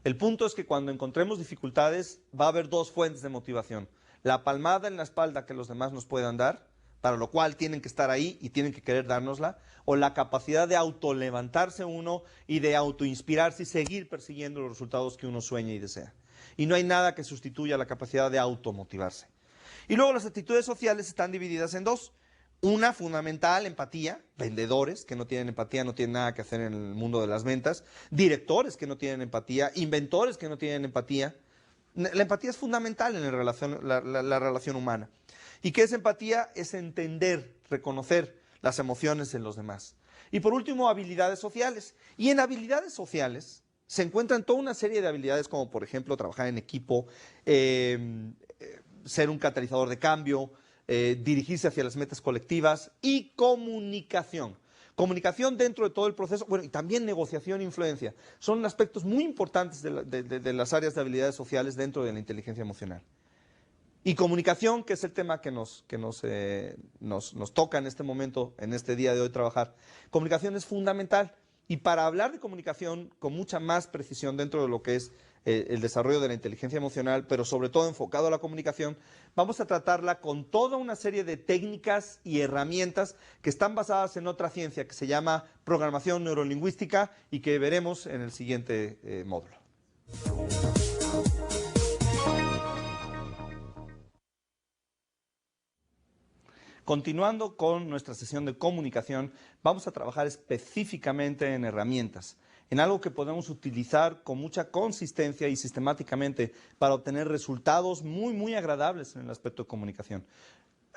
El punto es que cuando encontremos dificultades va a haber dos fuentes de motivación. La palmada en la espalda que los demás nos puedan dar, para lo cual tienen que estar ahí y tienen que querer dárnosla, o la capacidad de autolevantarse uno y de autoinspirarse y seguir persiguiendo los resultados que uno sueña y desea. Y no hay nada que sustituya la capacidad de automotivarse. Y luego las actitudes sociales están divididas en dos. Una fundamental, empatía, vendedores que no tienen empatía, no tienen nada que hacer en el mundo de las ventas, directores que no tienen empatía, inventores que no tienen empatía. La empatía es fundamental en la relación humana. ¿Y qué es empatía? Es entender, reconocer las emociones en los demás. Y por último, habilidades sociales. Y en habilidades sociales se encuentran toda una serie de habilidades como por ejemplo trabajar en equipo, ser un catalizador de cambio, dirigirse hacia las metas colectivas y comunicación. Comunicación dentro de todo el proceso, bueno, y también negociación e influencia. Son aspectos muy importantes de las áreas de habilidades sociales dentro de la inteligencia emocional. Y comunicación, que es el tema que nos toca en este momento, en este día de hoy trabajar. Comunicación es fundamental. Y para hablar de comunicación con mucha más precisión dentro de lo que es el desarrollo de la inteligencia emocional, pero sobre todo enfocado a la comunicación, vamos a tratarla con toda una serie de técnicas y herramientas que están basadas en otra ciencia que se llama programación neurolingüística y que veremos en el siguiente módulo. Continuando con nuestra sesión de comunicación, vamos a trabajar específicamente en herramientas, en algo que podemos utilizar con mucha consistencia y sistemáticamente para obtener resultados muy, muy agradables en el aspecto de comunicación.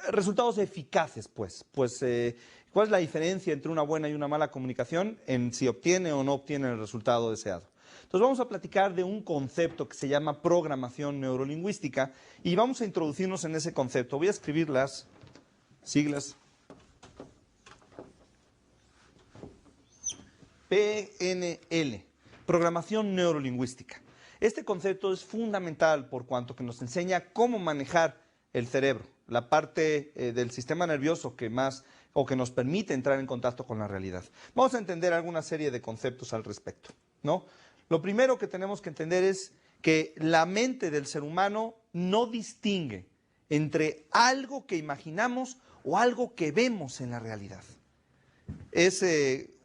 Resultados eficaces, pues. ¿Cuál es la diferencia entre una buena y una mala comunicación? En si obtiene o no obtiene el resultado deseado. Entonces vamos a platicar de un concepto que se llama programación neurolingüística y vamos a introducirnos en ese concepto. Voy a escribir las siglas PNL, programación neurolingüística. Este concepto es fundamental por cuanto que nos enseña cómo manejar el cerebro, la parte del sistema nervioso que más o que nos permite entrar en contacto con la realidad. Vamos a entender alguna serie de conceptos al respecto, ¿no? Lo primero que tenemos que entender es que la mente del ser humano no distingue entre algo que imaginamos o algo que vemos en la realidad. Es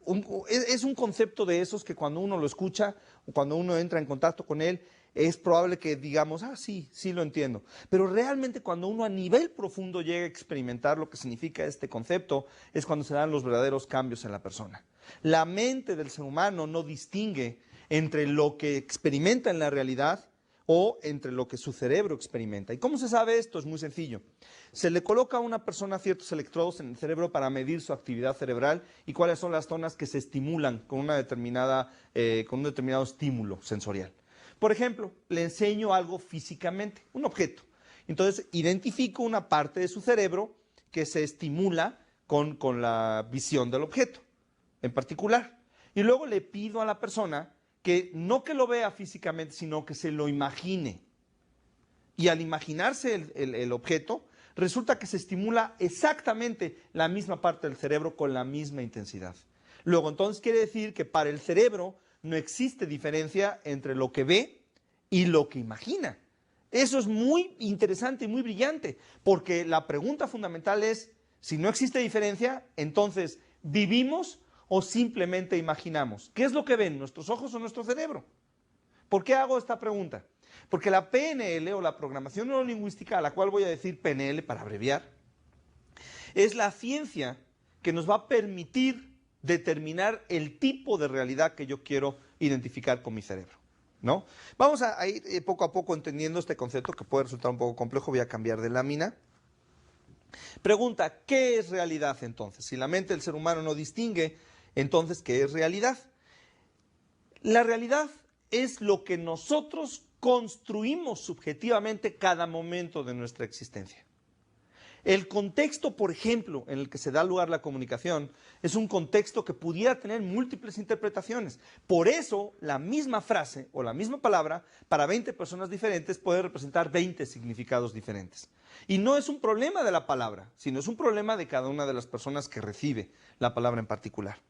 un concepto de esos que cuando uno lo escucha o cuando uno entra en contacto con él, es probable que digamos, sí lo entiendo. Pero realmente cuando uno a nivel profundo llega a experimentar lo que significa este concepto, es cuando se dan los verdaderos cambios en la persona. La mente del ser humano no distingue entre lo que experimenta en la realidad o entre lo que su cerebro experimenta. ¿Y cómo se sabe esto? Es muy sencillo. Se le coloca a una persona ciertos electrodos en el cerebro para medir su actividad cerebral y cuáles son las zonas que se estimulan con un determinado estímulo sensorial. Por ejemplo, le enseño algo físicamente, un objeto. Entonces, identifico una parte de su cerebro que se estimula con la visión del objeto en particular. Y luego le pido a la persona que no que lo vea físicamente, sino que se lo imagine. Y al imaginarse el objeto, resulta que se estimula exactamente la misma parte del cerebro con la misma intensidad. Luego, entonces, quiere decir que para el cerebro no existe diferencia entre lo que ve y lo que imagina. Eso es muy interesante y muy brillante, porque la pregunta fundamental es, si no existe diferencia, entonces, ¿vivimos o simplemente imaginamos? ¿Qué es lo que ven, nuestros ojos o nuestro cerebro? ¿Por qué hago esta pregunta? Porque la PNL o la programación neurolingüística, a la cual voy a decir PNL para abreviar, es la ciencia que nos va a permitir determinar el tipo de realidad que yo quiero identificar con mi cerebro, ¿no? Vamos a ir poco a poco entendiendo este concepto que puede resultar un poco complejo. Voy a cambiar de lámina. Pregunta, ¿qué es realidad entonces? Si la mente del ser humano no distingue, entonces, ¿qué es realidad? La realidad es lo que nosotros construimos subjetivamente cada momento de nuestra existencia. El contexto, por ejemplo, en el que se da lugar la comunicación, es un contexto que pudiera tener múltiples interpretaciones. Por eso, la misma frase o la misma palabra, para 20 personas diferentes, puede representar 20 significados diferentes. Y no es un problema de la palabra, sino es un problema de cada una de las personas que recibe la palabra en particular.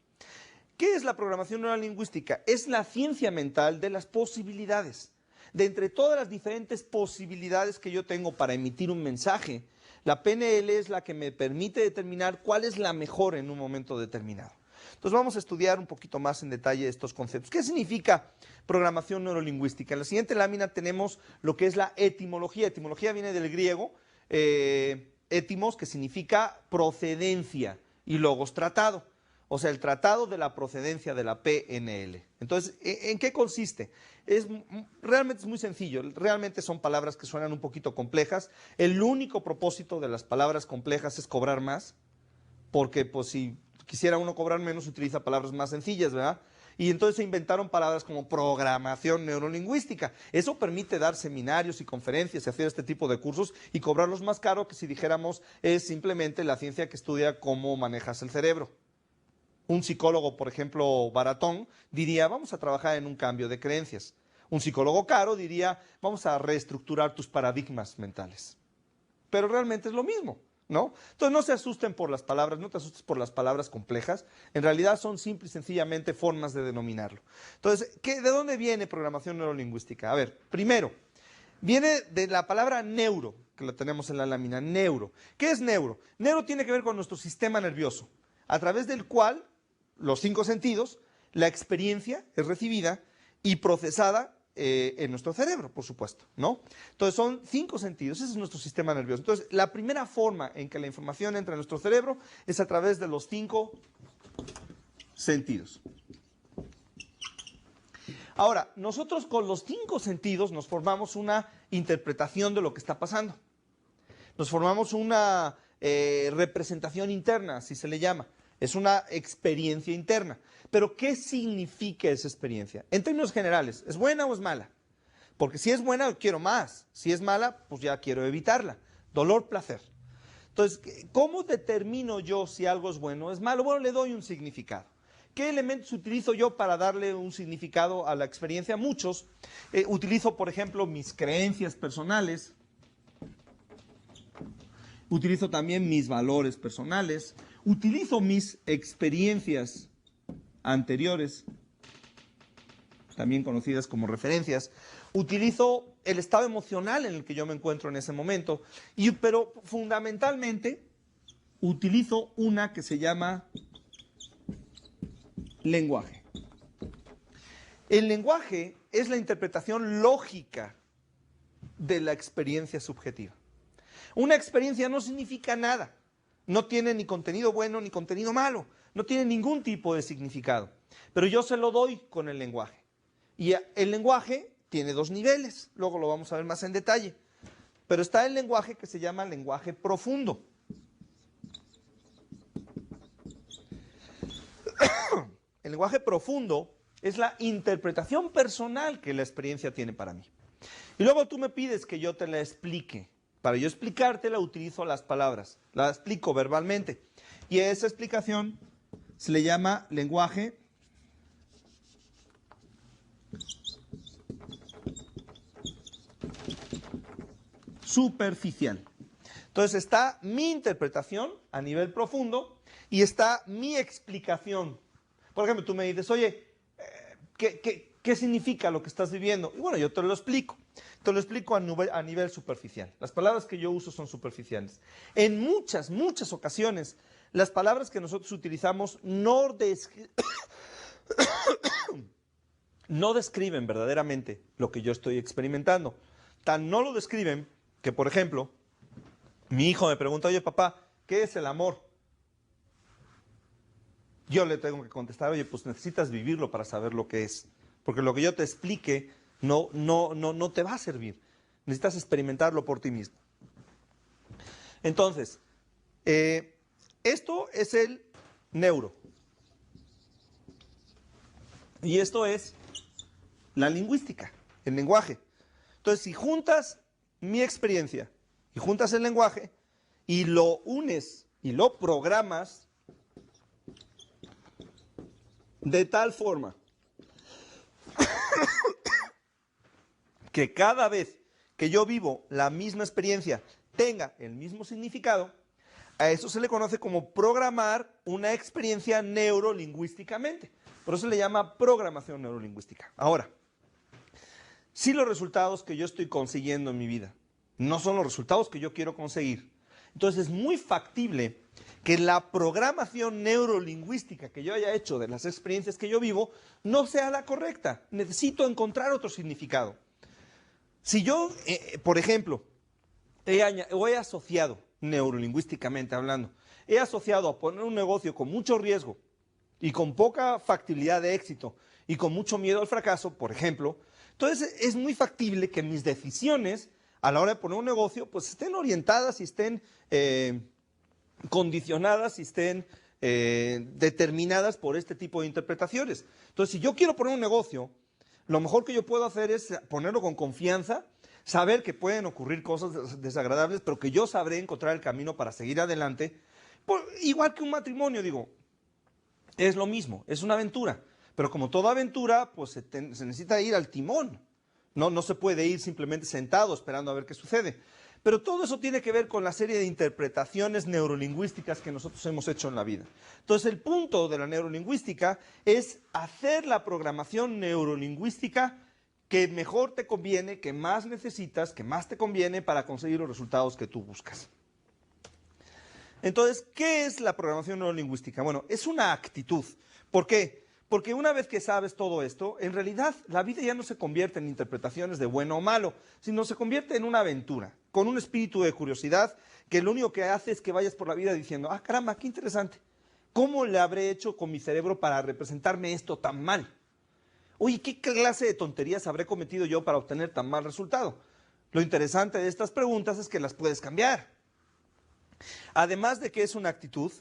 ¿Qué es la programación neurolingüística? Es la ciencia mental de las posibilidades. De entre todas las diferentes posibilidades que yo tengo para emitir un mensaje, la PNL es la que me permite determinar cuál es la mejor en un momento determinado. Entonces vamos a estudiar un poquito más en detalle estos conceptos. ¿Qué significa programación neurolingüística? En la siguiente lámina tenemos lo que es la etimología. Etimología viene del griego, etimos, que significa procedencia, y logos, tratado. O sea, el tratado de la procedencia de la PNL. Entonces, ¿en qué consiste? Realmente es muy sencillo, realmente son palabras que suenan un poquito complejas. El único propósito de las palabras complejas es cobrar más, porque pues si quisiera uno cobrar menos, utiliza palabras más sencillas, ¿verdad? Y entonces se inventaron palabras como programación neurolingüística. Eso permite dar seminarios y conferencias y hacer este tipo de cursos y cobrarlos más caro que si dijéramos es simplemente la ciencia que estudia cómo manejas el cerebro. Un psicólogo, por ejemplo, baratón, diría, vamos a trabajar en un cambio de creencias. Un psicólogo caro diría, vamos a reestructurar tus paradigmas mentales. Pero realmente es lo mismo, ¿no? Entonces no se asusten por las palabras, no te asustes por las palabras complejas. En realidad son simple y sencillamente formas de denominarlo. Entonces, ¿de dónde viene programación neurolingüística? A ver, primero, viene de la palabra neuro, que la tenemos en la lámina, neuro. ¿Qué es neuro? Neuro tiene que ver con nuestro sistema nervioso, a través del cual los 5 sentidos, la experiencia es recibida y procesada en nuestro cerebro, por supuesto, ¿no? Entonces son 5 sentidos, ese es nuestro sistema nervioso. Entonces la primera forma en que la información entra en nuestro cerebro es a través de los 5 sentidos. Ahora, nosotros con los 5 sentidos nos formamos una interpretación de lo que está pasando. Nos formamos una representación interna, así se le llama. Es una experiencia interna. Pero, ¿qué significa esa experiencia? En términos generales, ¿es buena o es mala? Porque si es buena, quiero más. Si es mala, pues ya quiero evitarla. Dolor, placer. Entonces, ¿cómo determino yo si algo es bueno o es malo? Bueno, le doy un significado. ¿Qué elementos utilizo yo para darle un significado a la experiencia? Muchos. Utilizo, por ejemplo, mis creencias personales. Utilizo también mis valores personales. Utilizo mis experiencias anteriores, también conocidas como referencias. Utilizo el estado emocional en el que yo me encuentro en ese momento. Pero fundamentalmente utilizo una que se llama lenguaje. El lenguaje es la interpretación lógica de la experiencia subjetiva. Una experiencia no significa nada. No tiene ni contenido bueno ni contenido malo. No tiene ningún tipo de significado. Pero yo se lo doy con el lenguaje. Y el lenguaje tiene 2 niveles. Luego lo vamos a ver más en detalle. Pero está el lenguaje que se llama lenguaje profundo. El lenguaje profundo es la interpretación personal que la experiencia tiene para mí. Y luego tú me pides que yo te la explique. Para yo explicártela utilizo las palabras, la explico verbalmente. Y a esa explicación se le llama lenguaje superficial. Entonces está mi interpretación a nivel profundo y está mi explicación. Por ejemplo, tú me dices, oye, ¿qué significa lo que estás viviendo? Y bueno, yo te lo explico. Te lo explico a nivel superficial. Las palabras que yo uso son superficiales. En muchas ocasiones, las palabras que nosotros utilizamos no describen verdaderamente lo que yo estoy experimentando. Tan no lo describen que, por ejemplo, mi hijo me pregunta, oye papá, ¿qué es el amor? Yo le tengo que contestar, oye, pues necesitas vivirlo para saber lo que es. Porque lo que yo te explique no te va a servir. Necesitas experimentarlo por ti mismo. Entonces, esto es el neuro. Y esto es la lingüística, el lenguaje. Entonces, si juntas mi experiencia y juntas el lenguaje y lo unes y lo programas de tal forma que cada vez que yo vivo la misma experiencia tenga el mismo significado, a eso se le conoce como programar una experiencia neurolingüísticamente. Por eso se le llama programación neurolingüística. Ahora, si los resultados que yo estoy consiguiendo en mi vida no son los resultados que yo quiero conseguir, entonces es muy factible que la programación neurolingüística que yo haya hecho de las experiencias que yo vivo no sea la correcta. Necesito encontrar otro significado. Si yo, por ejemplo, he asociado, neurolingüísticamente hablando, he asociado a poner un negocio con mucho riesgo y con poca factibilidad de éxito y con mucho miedo al fracaso, por ejemplo, entonces es muy factible que mis decisiones a la hora de poner un negocio pues estén orientadas y estén condicionadas y estén determinadas por este tipo de interpretaciones. Entonces, si yo quiero poner un negocio, lo mejor que yo puedo hacer es ponerlo con confianza, saber que pueden ocurrir cosas desagradables, pero que yo sabré encontrar el camino para seguir adelante. Igual que un matrimonio, digo, es lo mismo, es una aventura. Pero como toda aventura, pues se necesita ir al timón. No se puede ir simplemente sentado esperando a ver qué sucede. Pero todo eso tiene que ver con la serie de interpretaciones neurolingüísticas que nosotros hemos hecho en la vida. Entonces, el punto de la neurolingüística es hacer la programación neurolingüística que mejor te conviene, que más necesitas, que más te conviene para conseguir los resultados que tú buscas. Entonces, ¿qué es la programación neurolingüística? Bueno, es una actitud. ¿Por qué? Porque una vez que sabes todo esto, en realidad la vida ya no se convierte en interpretaciones de bueno o malo, sino se convierte en una aventura, con un espíritu de curiosidad que lo único que hace es que vayas por la vida diciendo, ah, caramba, qué interesante, ¿cómo le habré hecho con mi cerebro para representarme esto tan mal? Oye, ¿qué clase de tonterías habré cometido yo para obtener tan mal resultado? Lo interesante de estas preguntas es que las puedes cambiar. Además de que es una actitud,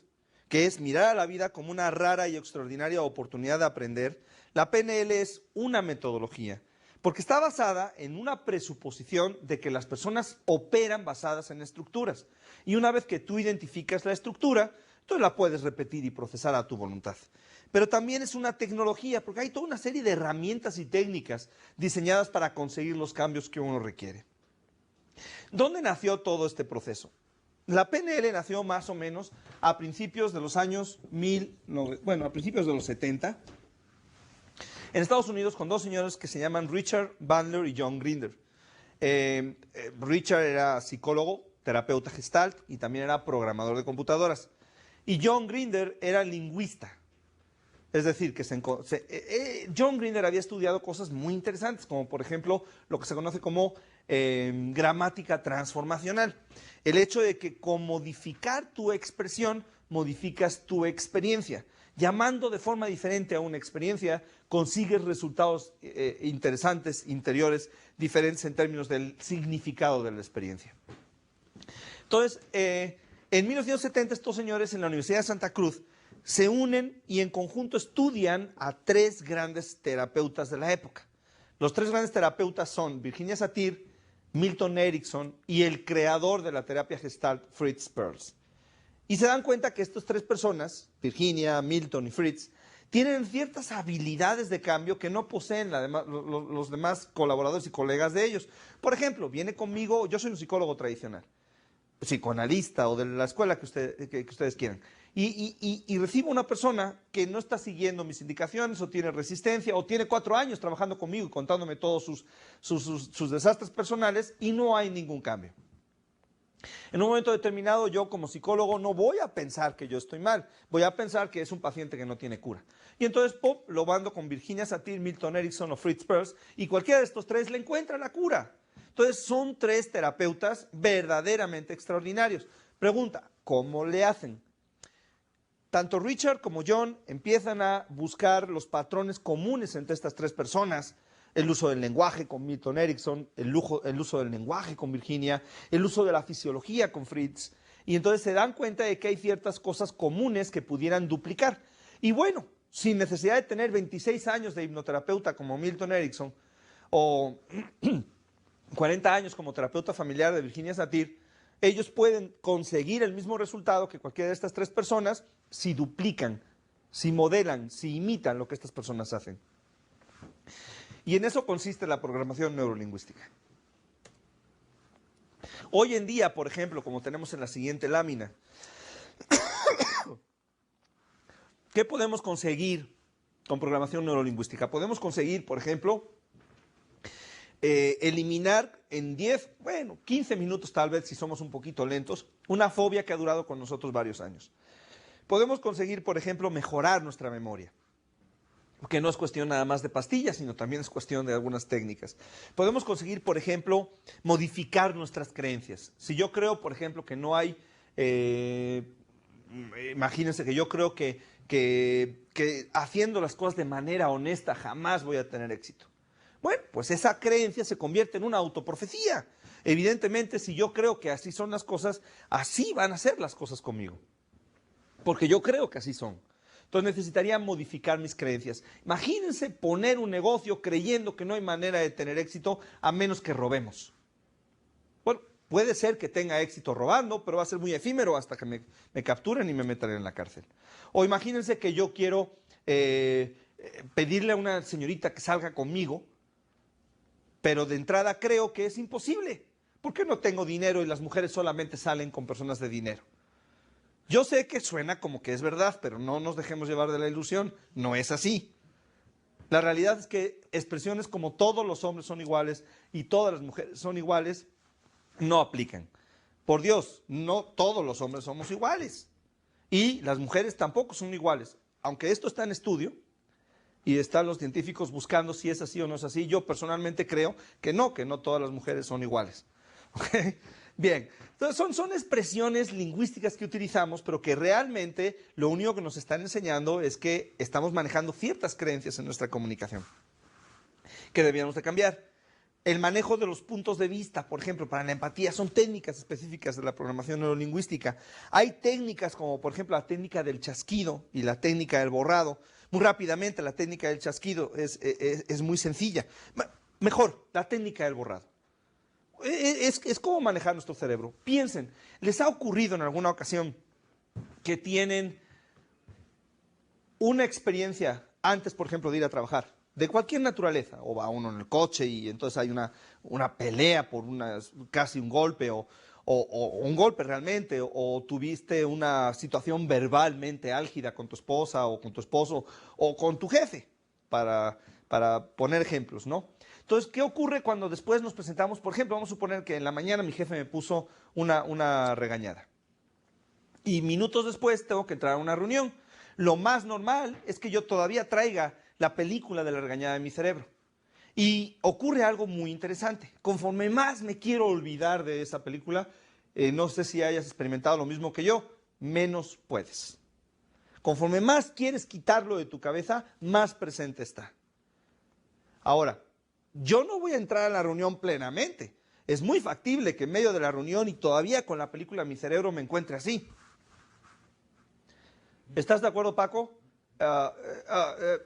que es mirar a la vida como una rara y extraordinaria oportunidad de aprender, la PNL es una metodología, porque está basada en una presuposición de que las personas operan basadas en estructuras. Y una vez que tú identificas la estructura, tú la puedes repetir y procesar a tu voluntad. Pero también es una tecnología, porque hay toda una serie de herramientas y técnicas diseñadas para conseguir los cambios que uno requiere. ¿Dónde nació todo este proceso? La PNL nació más o menos a principios de los años a principios de los 70, en Estados Unidos, con dos señores que se llaman Richard Bandler y John Grinder. Richard era psicólogo, terapeuta gestalt y también era programador de computadoras. Y John Grinder era lingüista. Es decir, que John Grinder había estudiado cosas muy interesantes, como por ejemplo lo que se conoce como gramática transformacional. El hecho de que con modificar tu expresión, modificas tu experiencia. Llamando de forma diferente a una experiencia, consigues resultados interesantes, interiores, diferentes en términos del significado de la experiencia. Entonces, en 1970 estos señores en la Universidad de Santa Cruz se unen y en conjunto estudian a tres grandes terapeutas de la época. Los tres grandes terapeutas son Virginia Satir, Milton Erickson y el creador de la terapia gestalt, Fritz Perls. Y se dan cuenta que estas tres personas, Virginia, Milton y Fritz, tienen ciertas habilidades de cambio que no poseen los demás colaboradores y colegas de ellos. Por ejemplo, viene conmigo, yo soy un psicólogo tradicional, psicoanalista o de la escuela que ustedes quieran, y recibo una persona que no está siguiendo mis indicaciones o tiene resistencia o tiene 4 años trabajando conmigo y contándome todos sus desastres personales y no hay ningún cambio. En un momento determinado yo como psicólogo no voy a pensar que yo estoy mal, voy a pensar que es un paciente que no tiene cura. Y entonces lo mando con Virginia Satir, Milton Erickson o Fritz Perls y cualquiera de estos tres le encuentra la cura. Entonces son tres terapeutas verdaderamente extraordinarios. Pregunta, ¿cómo le hacen? Tanto Richard como John empiezan a buscar los patrones comunes entre estas tres personas, el uso del lenguaje con Milton Erickson, el uso del lenguaje con Virginia, el uso de la fisiología con Fritz, y entonces se dan cuenta de que hay ciertas cosas comunes que pudieran duplicar. Y bueno, sin necesidad de tener 26 años de hipnoterapeuta como Milton Erickson, o 40 años como terapeuta familiar de Virginia Satir, ellos pueden conseguir el mismo resultado que cualquiera de estas tres personas si duplican, si modelan, si imitan lo que estas personas hacen. Y en eso consiste la programación neurolingüística. Hoy en día, por ejemplo, como tenemos en la siguiente lámina, ¿qué podemos conseguir con programación neurolingüística? Podemos conseguir, por ejemplo, eliminar en 10, 15 minutos tal vez, si somos un poquito lentos, una fobia que ha durado con nosotros varios años. Podemos conseguir, por ejemplo, mejorar nuestra memoria, porque no es cuestión nada más de pastillas, sino también es cuestión de algunas técnicas. Podemos conseguir, por ejemplo, modificar nuestras creencias. Si yo creo, por ejemplo, que no hay, imagínense que yo creo que haciendo las cosas de manera honesta jamás voy a tener éxito. Bueno, pues esa creencia se convierte en una autoprofecía. Evidentemente, si yo creo que así son las cosas, así van a ser las cosas conmigo. Porque yo creo que así son. Entonces necesitaría modificar mis creencias. Imagínense poner un negocio creyendo que no hay manera de tener éxito a menos que robemos. Bueno, puede ser que tenga éxito robando, pero va a ser muy efímero hasta que me capturen y me metan en la cárcel. O imagínense que yo quiero pedirle a una señorita que salga conmigo, pero de entrada creo que es imposible. ¿Por qué no tengo dinero y las mujeres solamente salen con personas de dinero? Yo sé que suena como que es verdad, pero no nos dejemos llevar de la ilusión. No es así. La realidad es que expresiones como todos los hombres son iguales y todas las mujeres son iguales no aplican. Por Dios, no todos los hombres somos iguales. Y las mujeres tampoco son iguales. Aunque esto está en estudio y están los científicos buscando si es así o no es así, yo personalmente creo que no todas las mujeres son iguales. ¿Okay? Bien, entonces son expresiones lingüísticas que utilizamos, pero que realmente lo único que nos están enseñando es que estamos manejando ciertas creencias en nuestra comunicación, que debíamos de cambiar. El manejo de los puntos de vista, por ejemplo, para la empatía, son técnicas específicas de la programación neurolingüística. Hay técnicas como, por ejemplo, la técnica del chasquido y la técnica del borrado. Muy rápidamente, la técnica del chasquido es muy sencilla. Mejor, la técnica del borrado. Es cómo manejar nuestro cerebro. Piensen, ¿les ha ocurrido en alguna ocasión que tienen una experiencia antes, por ejemplo, de ir a trabajar, de cualquier naturaleza, o va uno en el coche y entonces hay una pelea por casi un golpe, o un golpe realmente, o tuviste una situación verbalmente álgida con tu esposa o con tu esposo o con tu jefe, para poner ejemplos, ¿no? Entonces, ¿qué ocurre cuando después nos presentamos? Por ejemplo, vamos a suponer que en la mañana mi jefe me puso una regañada. Y minutos después tengo que entrar a una reunión. Lo más normal es que yo todavía traiga la película de la regañada en mi cerebro. Y ocurre algo muy interesante. Conforme más me quiero olvidar de esa película, no sé si hayas experimentado lo mismo que yo, menos puedes. Conforme más quieres quitarlo de tu cabeza, más presente está. Ahora, yo no voy a entrar a la reunión plenamente. Es muy factible que en medio de la reunión y todavía con la película en mi cerebro me encuentre así. ¿Estás de acuerdo, Paco?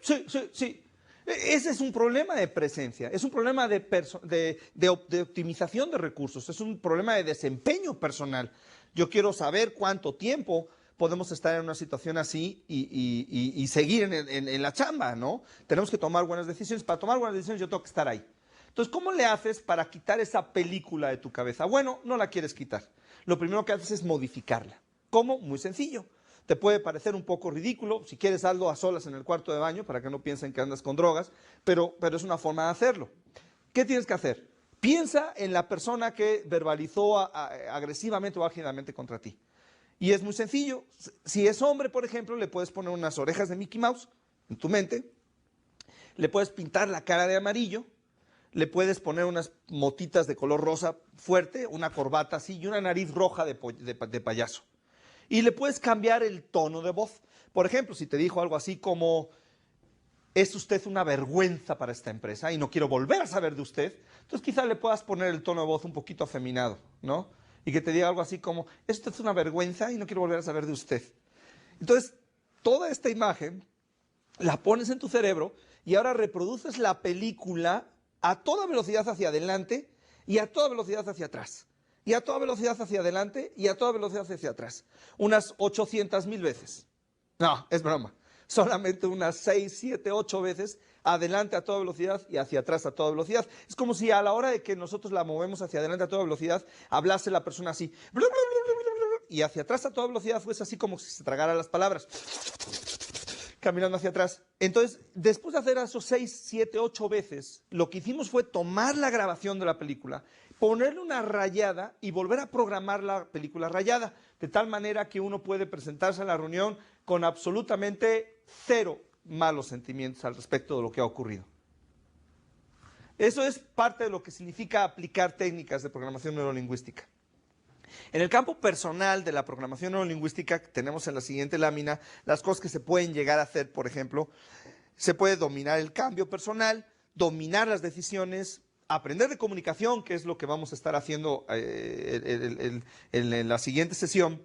Sí. Ese es un problema de presencia, es un problema de optimización de recursos, es un problema de desempeño personal. Yo quiero saber cuánto tiempo podemos estar en una situación así y seguir en la chamba, ¿no? Tenemos que tomar buenas decisiones. Para tomar buenas decisiones yo tengo que estar ahí. Entonces, ¿cómo le haces para quitar esa película de tu cabeza? Bueno, no la quieres quitar. Lo primero que haces es modificarla. ¿Cómo? Muy sencillo. Te puede parecer un poco ridículo, si quieres hazlo a solas en el cuarto de baño para que no piensen que andas con drogas, pero es una forma de hacerlo. ¿Qué tienes que hacer? Piensa en la persona que verbalizó agresivamente o álgidamente contra ti. Y es muy sencillo. Si es hombre, por ejemplo, le puedes poner unas orejas de Mickey Mouse en tu mente, le puedes pintar la cara de amarillo, le puedes poner unas motitas de color rosa fuerte, una corbata así y una nariz roja de payaso. Y le puedes cambiar el tono de voz. Por ejemplo, si te dijo algo así como, es usted una vergüenza para esta empresa y no quiero volver a saber de usted, entonces quizá le puedas poner el tono de voz un poquito afeminado, ¿no? Y que te diga algo así como, es usted una vergüenza y no quiero volver a saber de usted. Entonces, toda esta imagen la pones en tu cerebro y ahora reproduces la película a toda velocidad hacia adelante y a toda velocidad hacia atrás. y a toda velocidad hacia adelante y a toda velocidad hacia atrás. Unas 800.000 veces. No, es broma. Solamente unas 6, 7, 8 veces adelante a toda velocidad y hacia atrás a toda velocidad. Es como si a la hora de que nosotros la movemos hacia adelante a toda velocidad, hablase la persona así. Y hacia atrás a toda velocidad fuese así como si se tragara las palabras. Caminando hacia atrás. Entonces, después de hacer esos 6, 7, 8 veces, lo que hicimos fue tomar la grabación de la película, ponerle una rayada y volver a programar la película rayada, de tal manera que uno puede presentarse a la reunión con absolutamente cero malos sentimientos al respecto de lo que ha ocurrido. Eso es parte de lo que significa aplicar técnicas de programación neurolingüística. En el campo personal de la programación neurolingüística, tenemos en la siguiente lámina las cosas que se pueden llegar a hacer. Por ejemplo, se puede dominar el cambio personal, dominar las decisiones, aprender de comunicación, que es lo que vamos a estar haciendo en la siguiente sesión.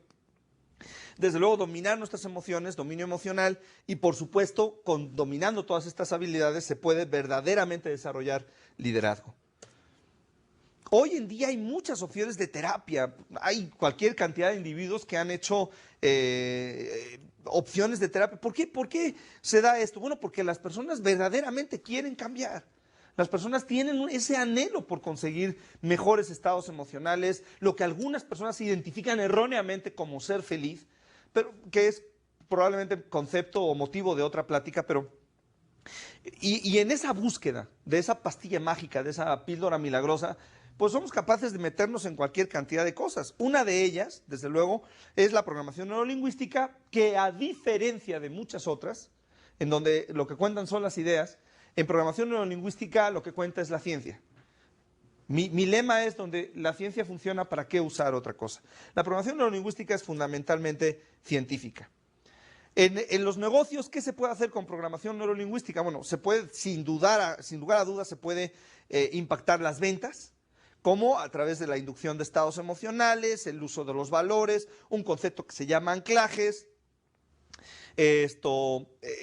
Desde luego, dominar nuestras emociones, dominio emocional, y por supuesto, dominando todas estas habilidades, se puede verdaderamente desarrollar liderazgo. Hoy en día hay muchas opciones de terapia, hay cualquier cantidad de individuos que han hecho opciones de terapia. ¿Por qué se da esto? Bueno, porque las personas verdaderamente quieren cambiar. Las personas tienen ese anhelo por conseguir mejores estados emocionales, lo que algunas personas identifican erróneamente como ser feliz, pero que es probablemente concepto o motivo de otra plática, pero... Y en esa búsqueda de esa pastilla mágica, de esa píldora milagrosa, pues somos capaces de meternos en cualquier cantidad de cosas. Una de ellas, desde luego, es la programación neurolingüística, que a diferencia de muchas otras, en donde lo que cuentan son las ideas, en programación neurolingüística lo que cuenta es la ciencia. Mi lema es: donde la ciencia funciona, ¿para qué usar otra cosa? La programación neurolingüística es fundamentalmente científica. En los negocios, ¿qué se puede hacer con programación neurolingüística? Bueno, se puede, sin lugar a dudas, se puede impactar las ventas, como a través de la inducción de estados emocionales, el uso de los valores, un concepto que se llama anclajes.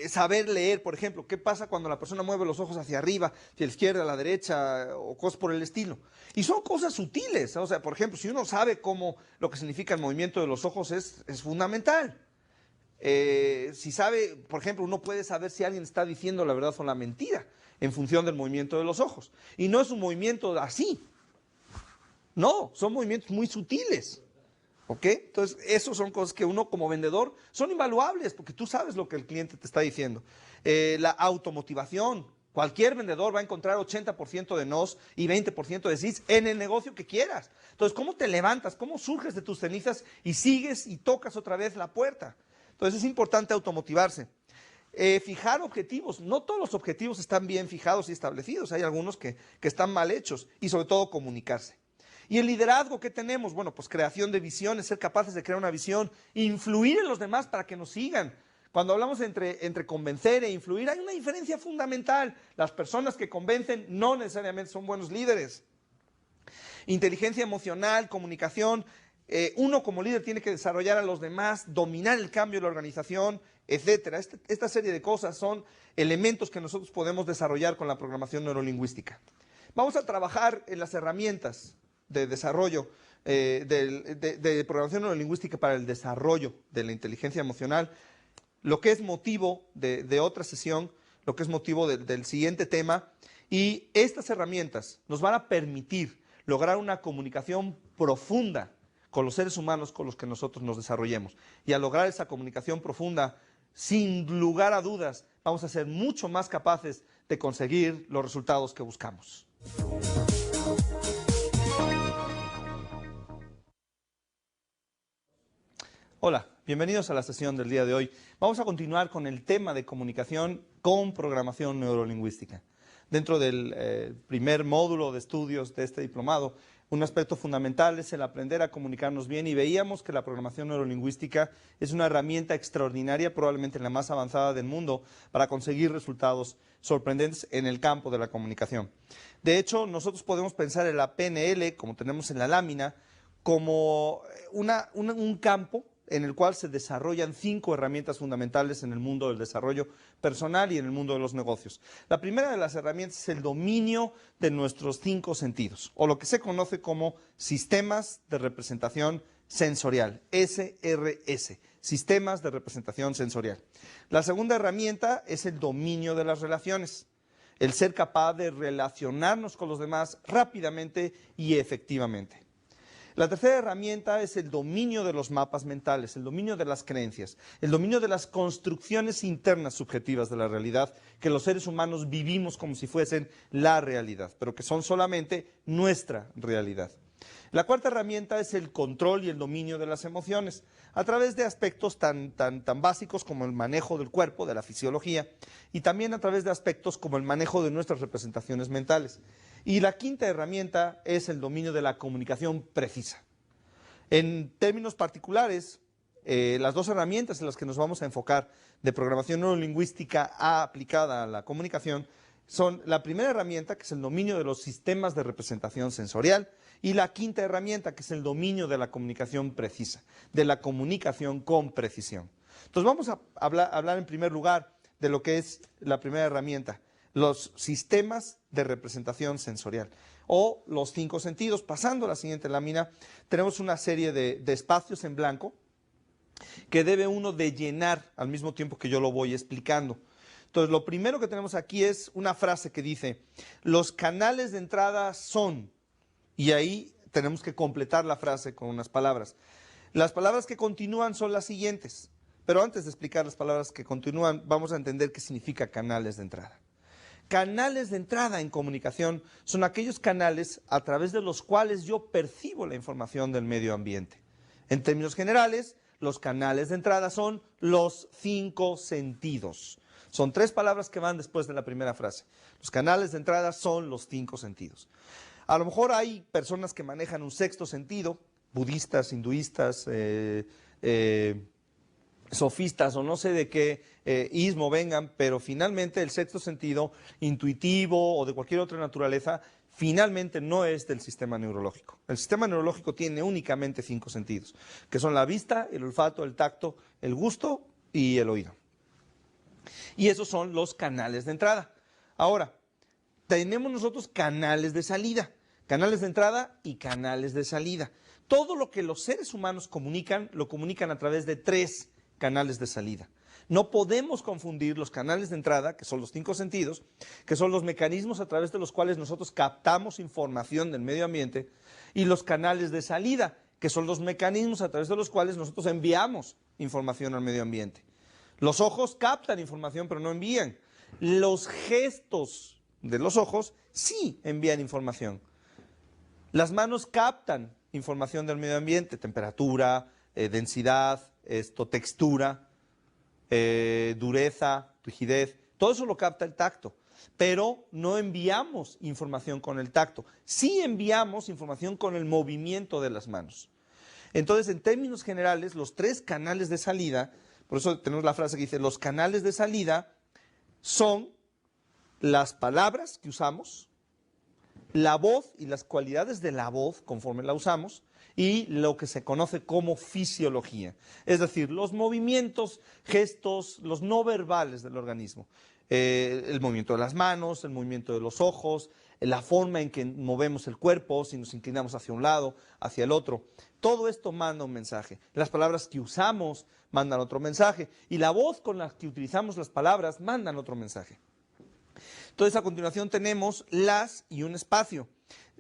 Saber leer, por ejemplo, qué pasa cuando la persona mueve los ojos hacia arriba, hacia la izquierda, a la derecha, o cosas por el estilo. Y son cosas sutiles, o sea, por ejemplo, si uno sabe lo que significa el movimiento de los ojos, es fundamental. Si sabe, por ejemplo, uno puede saber si alguien está diciendo la verdad o la mentira en función del movimiento de los ojos. Y no es un movimiento así. No, son movimientos muy sutiles. ¿Ok? Entonces, esos son cosas que uno como vendedor son invaluables, porque tú sabes lo que el cliente te está diciendo. La automotivación. Cualquier vendedor va a encontrar 80% de nos y 20% de sís en el negocio que quieras. Entonces, ¿cómo te levantas? ¿Cómo surges de tus cenizas y sigues y tocas otra vez la puerta? Entonces, es importante automotivarse. Fijar objetivos. No todos los objetivos están bien fijados y establecidos. Hay algunos que están mal hechos. Y sobre todo, comunicarse. ¿Y el liderazgo qué tenemos? Bueno, pues creación de visiones, ser capaces de crear una visión, influir en los demás para que nos sigan. Cuando hablamos entre convencer e influir, hay una diferencia fundamental. Las personas que convencen no necesariamente son buenos líderes. Inteligencia emocional, comunicación. Uno como líder tiene que desarrollar a los demás, dominar el cambio de la organización, etcétera. Esta serie de cosas son elementos que nosotros podemos desarrollar con la programación neurolingüística. Vamos a trabajar en las herramientas de desarrollo, de programación neurolingüística para el desarrollo de la inteligencia emocional, lo que es motivo de otra sesión, lo que es motivo del siguiente tema, y estas herramientas nos van a permitir lograr una comunicación profunda con los seres humanos con los que nosotros nos desarrollemos. Y al lograr esa comunicación profunda, sin lugar a dudas, vamos a ser mucho más capaces de conseguir los resultados que buscamos. Hola, bienvenidos a la sesión del día de hoy. Vamos a continuar con el tema de comunicación con programación neurolingüística. Dentro del primer módulo de estudios de este diplomado, un aspecto fundamental es el aprender a comunicarnos bien, y veíamos que la programación neurolingüística es una herramienta extraordinaria, probablemente la más avanzada del mundo, para conseguir resultados sorprendentes en el campo de la comunicación. De hecho, nosotros podemos pensar en la PNL, como tenemos en la lámina, como un campo en el cual se desarrollan 5 herramientas fundamentales en el mundo del desarrollo personal y en el mundo de los negocios. La primera de las herramientas es el dominio de nuestros 5 sentidos, o lo que se conoce como sistemas de representación sensorial, SRS, sistemas de representación sensorial. La segunda herramienta es el dominio de las relaciones, el ser capaz de relacionarnos con los demás rápidamente y efectivamente. La tercera herramienta es el dominio de los mapas mentales, el dominio de las creencias, el dominio de las construcciones internas subjetivas de la realidad que los seres humanos vivimos como si fuesen la realidad, pero que son solamente nuestra realidad. La cuarta herramienta es el control y el dominio de las emociones, a través de aspectos tan básicos como el manejo del cuerpo, de la fisiología, y también a través de aspectos como el manejo de nuestras representaciones mentales. Y la quinta herramienta es el dominio de la comunicación precisa. En términos particulares, las 2 herramientas en las que nos vamos a enfocar de programación neurolingüística aplicada a la comunicación son la primera herramienta, que es el dominio de los sistemas de representación sensorial, y la quinta herramienta, que es el dominio de la comunicación precisa, de la comunicación con precisión. Entonces vamos a hablar en primer lugar de lo que es la primera herramienta, los sistemas de representación sensorial, o los 5 sentidos. Pasando a la siguiente lámina, tenemos una serie de espacios en blanco que debe uno de llenar al mismo tiempo que yo lo voy explicando. Entonces, lo primero que tenemos aquí es una frase que dice, los canales de entrada son, y ahí tenemos que completar la frase con unas palabras. Las palabras que continúan son las siguientes, pero antes de explicar las palabras que continúan, vamos a entender qué significa canales de entrada. Canales de entrada en comunicación son aquellos canales a través de los cuales yo percibo la información del medio ambiente. En términos generales, los canales de entrada son los 5 sentidos. Son 3 palabras que van después de la primera frase. Los canales de entrada son los 5 sentidos. A lo mejor hay personas que manejan un 6º sentido, budistas, hinduistas, sofistas o no sé de qué ismo vengan, pero finalmente el 6º sentido, intuitivo o de cualquier otra naturaleza, finalmente no es del sistema neurológico. El sistema neurológico tiene únicamente 5 sentidos, que son la vista, el olfato, el tacto, el gusto y el oído. Y esos son los canales de entrada. Ahora, tenemos nosotros canales de salida, canales de entrada y canales de salida. Todo lo que los seres humanos comunican, lo comunican a través de 3 canales de salida. No podemos confundir los canales de entrada, que son los 5 sentidos, que son los mecanismos a través de los cuales nosotros captamos información del medio ambiente, y los canales de salida, que son los mecanismos a través de los cuales nosotros enviamos información al medio ambiente. Los ojos captan información, pero no envían. Los gestos de los ojos sí envían información. Las manos captan información del medio ambiente, temperatura, densidad, textura, dureza, rigidez, todo eso lo capta el tacto, pero no enviamos información con el tacto, sí enviamos información con el movimiento de las manos. Entonces, en términos generales, los 3 canales de salida, por eso tenemos la frase que dice, los canales de salida son las palabras que usamos, la voz y las cualidades de la voz conforme la usamos, y lo que se conoce como fisiología, es decir, los movimientos, gestos, los no verbales del organismo, el movimiento de las manos, el movimiento de los ojos, la forma en que movemos el cuerpo, si nos inclinamos hacia un lado, hacia el otro. Todo esto manda un mensaje. Las palabras que usamos mandan otro mensaje, y la voz con la que utilizamos las palabras mandan otro mensaje. Entonces, a continuación tenemos las y un espacio,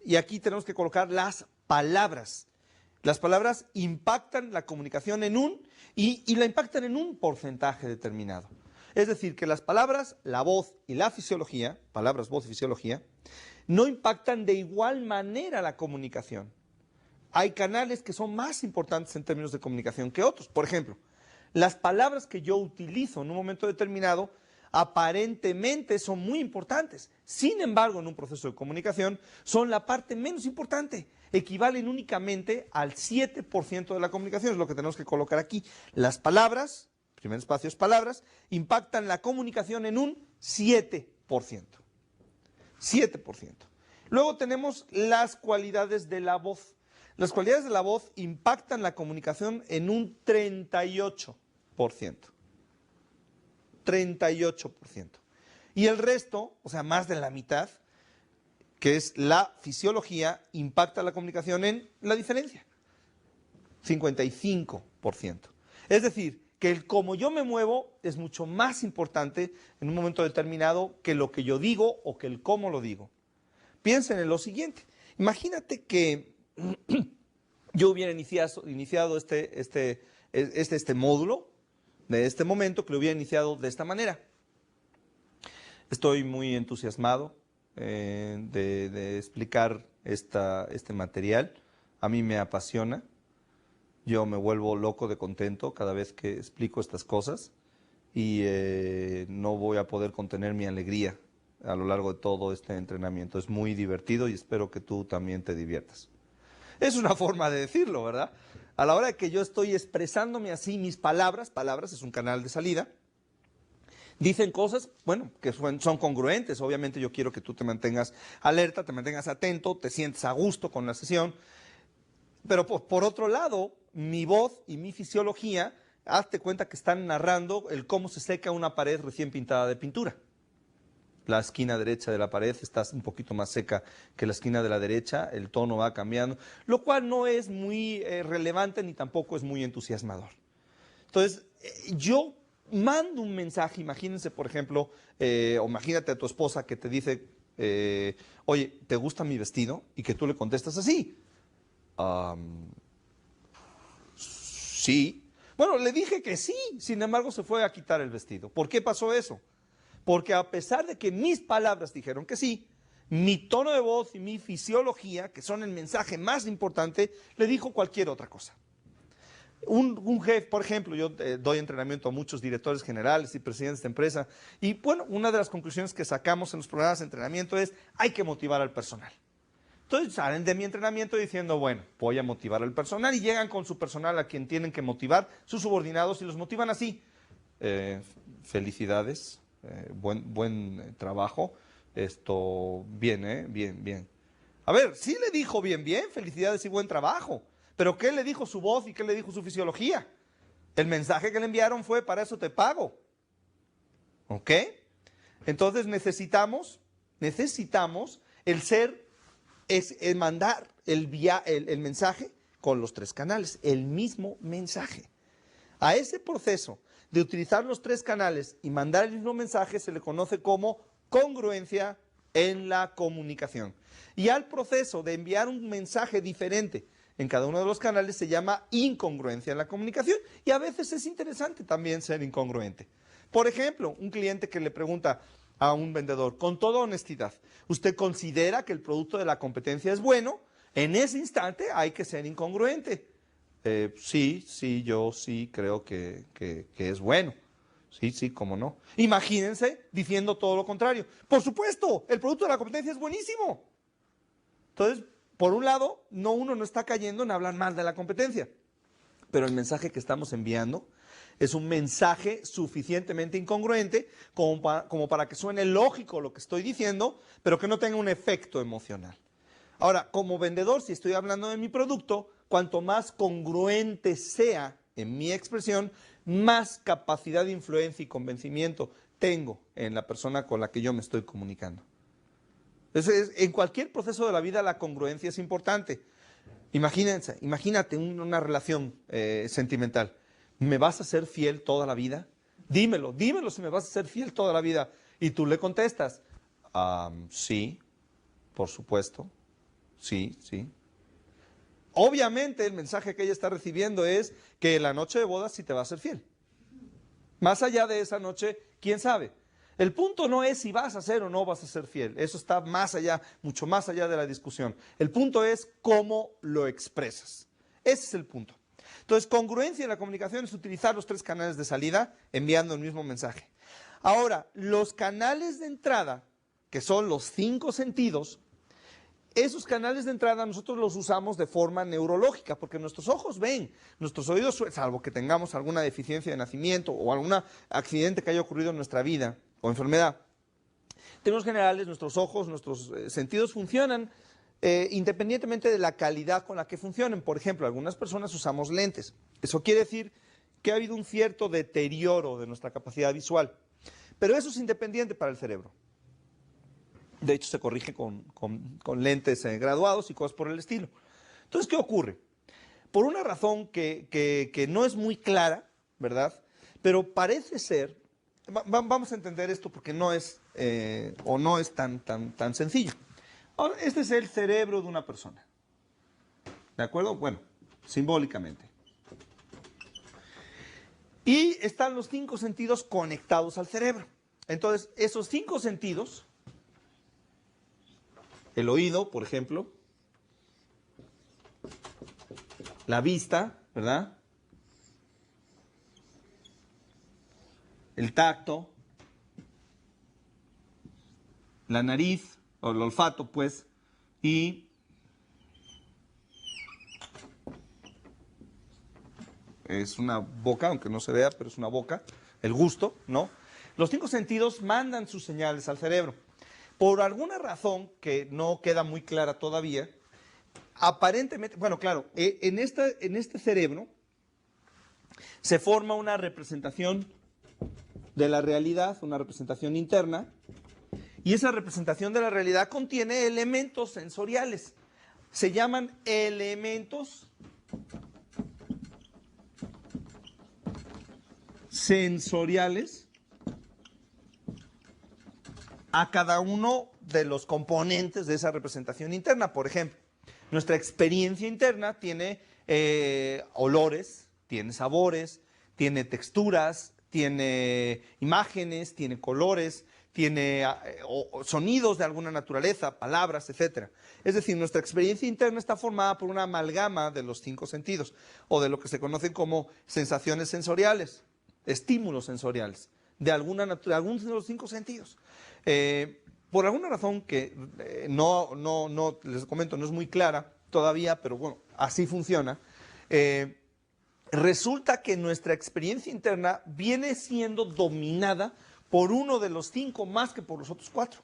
y aquí tenemos que colocar las palabras. Las palabras impactan la comunicación en y la impactan en un porcentaje determinado. Es decir, que las palabras, la voz y la fisiología, palabras, voz y fisiología, no impactan de igual manera la comunicación. Hay canales que son más importantes en términos de comunicación que otros. Por ejemplo, las palabras que yo utilizo en un momento determinado aparentemente son muy importantes. Sin embargo, en un proceso de comunicación son la parte menos importante. Equivalen únicamente al 7% de la comunicación, es lo que tenemos que colocar aquí. Las palabras, primer espacio es palabras, impactan la comunicación en un 7%. 7%. Luego tenemos las cualidades de la voz. Las cualidades de la voz impactan la comunicación en un 38%. 38%. Y el resto, o sea, más de la mitad, que es la fisiología, impacta la comunicación en la diferencia. 55%. Es decir, que el cómo yo me muevo es mucho más importante en un momento determinado que lo que yo digo o que el cómo lo digo. Piensen en lo siguiente. Imagínate que yo hubiera iniciado este módulo de este momento, que lo hubiera iniciado de esta manera. Estoy muy entusiasmado de explicar este material. A mí me apasiona. Yo me vuelvo loco de contento cada vez que explico estas cosas y no voy a poder contener mi alegría a lo largo de todo este entrenamiento. Es muy divertido y espero que tú también te diviertas. Es una forma de decirlo, ¿verdad? A la hora de que yo estoy expresándome así, mis palabras es un canal de salida, dicen cosas, bueno, que son congruentes. Obviamente yo quiero que tú te mantengas alerta, te mantengas atento, te sientes a gusto con la sesión. Pero por otro lado, mi voz y mi fisiología, hazte cuenta que están narrando el cómo se seca una pared recién pintada de pintura. La esquina derecha de la pared está un poquito más seca que la esquina de la derecha, el tono va cambiando, lo cual no es muy relevante ni tampoco es muy entusiasmador. Entonces, yo mando un mensaje, imagínense, por ejemplo, o imagínate a tu esposa que te dice, oye, ¿te gusta mi vestido? Y que tú le contestas así. Sí. Bueno, le dije que sí, sin embargo se fue a quitar el vestido. ¿Por qué pasó eso? Porque a pesar de que mis palabras dijeron que sí, mi tono de voz y mi fisiología, que son el mensaje más importante, le dijo cualquier otra cosa. Un jefe, por ejemplo, yo doy entrenamiento a muchos directores generales y presidentes de empresa, y bueno, una de las conclusiones que sacamos en los programas de entrenamiento es, hay que motivar al personal. Entonces salen de mi entrenamiento diciendo, bueno, voy a motivar al personal, y llegan con su personal a quien tienen que motivar, sus subordinados, y los motivan así. Felicidades, buen trabajo, esto, bien, bien. A ver, sí le dijo bien, felicidades y buen trabajo, pero ¿qué le dijo su voz y qué le dijo su fisiología? El mensaje que le enviaron fue, para eso te pago. ¿Ok? Entonces necesitamos el mandar el mensaje con los tres canales, el mismo mensaje. A ese proceso de utilizar los tres canales y mandar el mismo mensaje se le conoce como congruencia en la comunicación. Y al proceso de enviar un mensaje diferente en cada uno de los canales se llama incongruencia en la comunicación, y a veces es interesante también ser incongruente. Por ejemplo, un cliente que le pregunta a un vendedor, con toda honestidad, ¿usted considera que el producto de la competencia es bueno? En ese instante hay que ser incongruente. Sí, yo sí creo que es bueno. Sí, cómo no. Imagínense diciendo todo lo contrario. Por supuesto, el producto de la competencia es buenísimo. Entonces, por un lado, uno no está cayendo en hablar mal de la competencia, pero el mensaje que estamos enviando es un mensaje suficientemente incongruente como para que suene lógico lo que estoy diciendo, pero que no tenga un efecto emocional. Ahora, como vendedor, si estoy hablando de mi producto, cuanto más congruente sea en mi expresión, más capacidad de influencia y convencimiento tengo en la persona con la que yo me estoy comunicando. Entonces, en cualquier proceso de la vida la congruencia es importante. Imagínate una relación sentimental. ¿Me vas a ser fiel toda la vida? Dímelo si me vas a ser fiel toda la vida. Y tú le contestas, sí, por supuesto, sí. Obviamente el mensaje que ella está recibiendo es que la noche de bodas sí te va a ser fiel. Más allá de esa noche, ¿quién sabe? El punto no es si vas a ser o no vas a ser fiel. Eso está más allá, mucho más allá de la discusión. El punto es cómo lo expresas. Ese es el punto. Entonces, congruencia en la comunicación es utilizar los tres canales de salida enviando el mismo mensaje. Ahora, los canales de entrada, que son los 5 sentidos, esos canales de entrada nosotros los usamos de forma neurológica, porque nuestros ojos ven, nuestros oídos, salvo que tengamos alguna deficiencia de nacimiento o algún accidente que haya ocurrido en nuestra vida o enfermedad. En términos generales, nuestros ojos, nuestros sentidos funcionan independientemente de la calidad con la que funcionen. Por ejemplo, algunas personas usamos lentes. Eso quiere decir que ha habido un cierto deterioro de nuestra capacidad visual. Pero eso es independiente para el cerebro. De hecho, se corrige con lentes graduados y cosas por el estilo. Entonces, ¿qué ocurre? Por una razón que no es muy clara, ¿verdad? Pero parece ser, vamos a entender esto porque no es, o no es tan sencillo. Ahora, este es el cerebro de una persona. ¿De acuerdo? Bueno, simbólicamente. Y están los 5 sentidos conectados al cerebro. Entonces, esos 5 sentidos, el oído, por ejemplo, la vista, ¿verdad? El tacto, la nariz, o el olfato, pues, y es una boca, aunque no se vea, pero es una boca, el gusto, ¿no? Los 5 sentidos mandan sus señales al cerebro. Por alguna razón que no queda muy clara todavía, aparentemente, bueno, claro, en este cerebro se forma una representación de la realidad, una representación interna, y esa representación de la realidad contiene elementos sensoriales. Se llaman elementos sensoriales a cada uno de los componentes de esa representación interna. Por ejemplo, nuestra experiencia interna tiene olores, tiene sabores, tiene texturas, tiene imágenes, tiene colores, tiene sonidos de alguna naturaleza, palabras, etc. Es decir, nuestra experiencia interna está formada por una amalgama de los 5 sentidos, o de lo que se conocen como sensaciones sensoriales, estímulos sensoriales, de algunos de los 5 sentidos. Por alguna razón que no, les comento, no es muy clara todavía, pero bueno, así funciona, resulta que nuestra experiencia interna viene siendo dominada por uno de los 5 más que por los otros 4.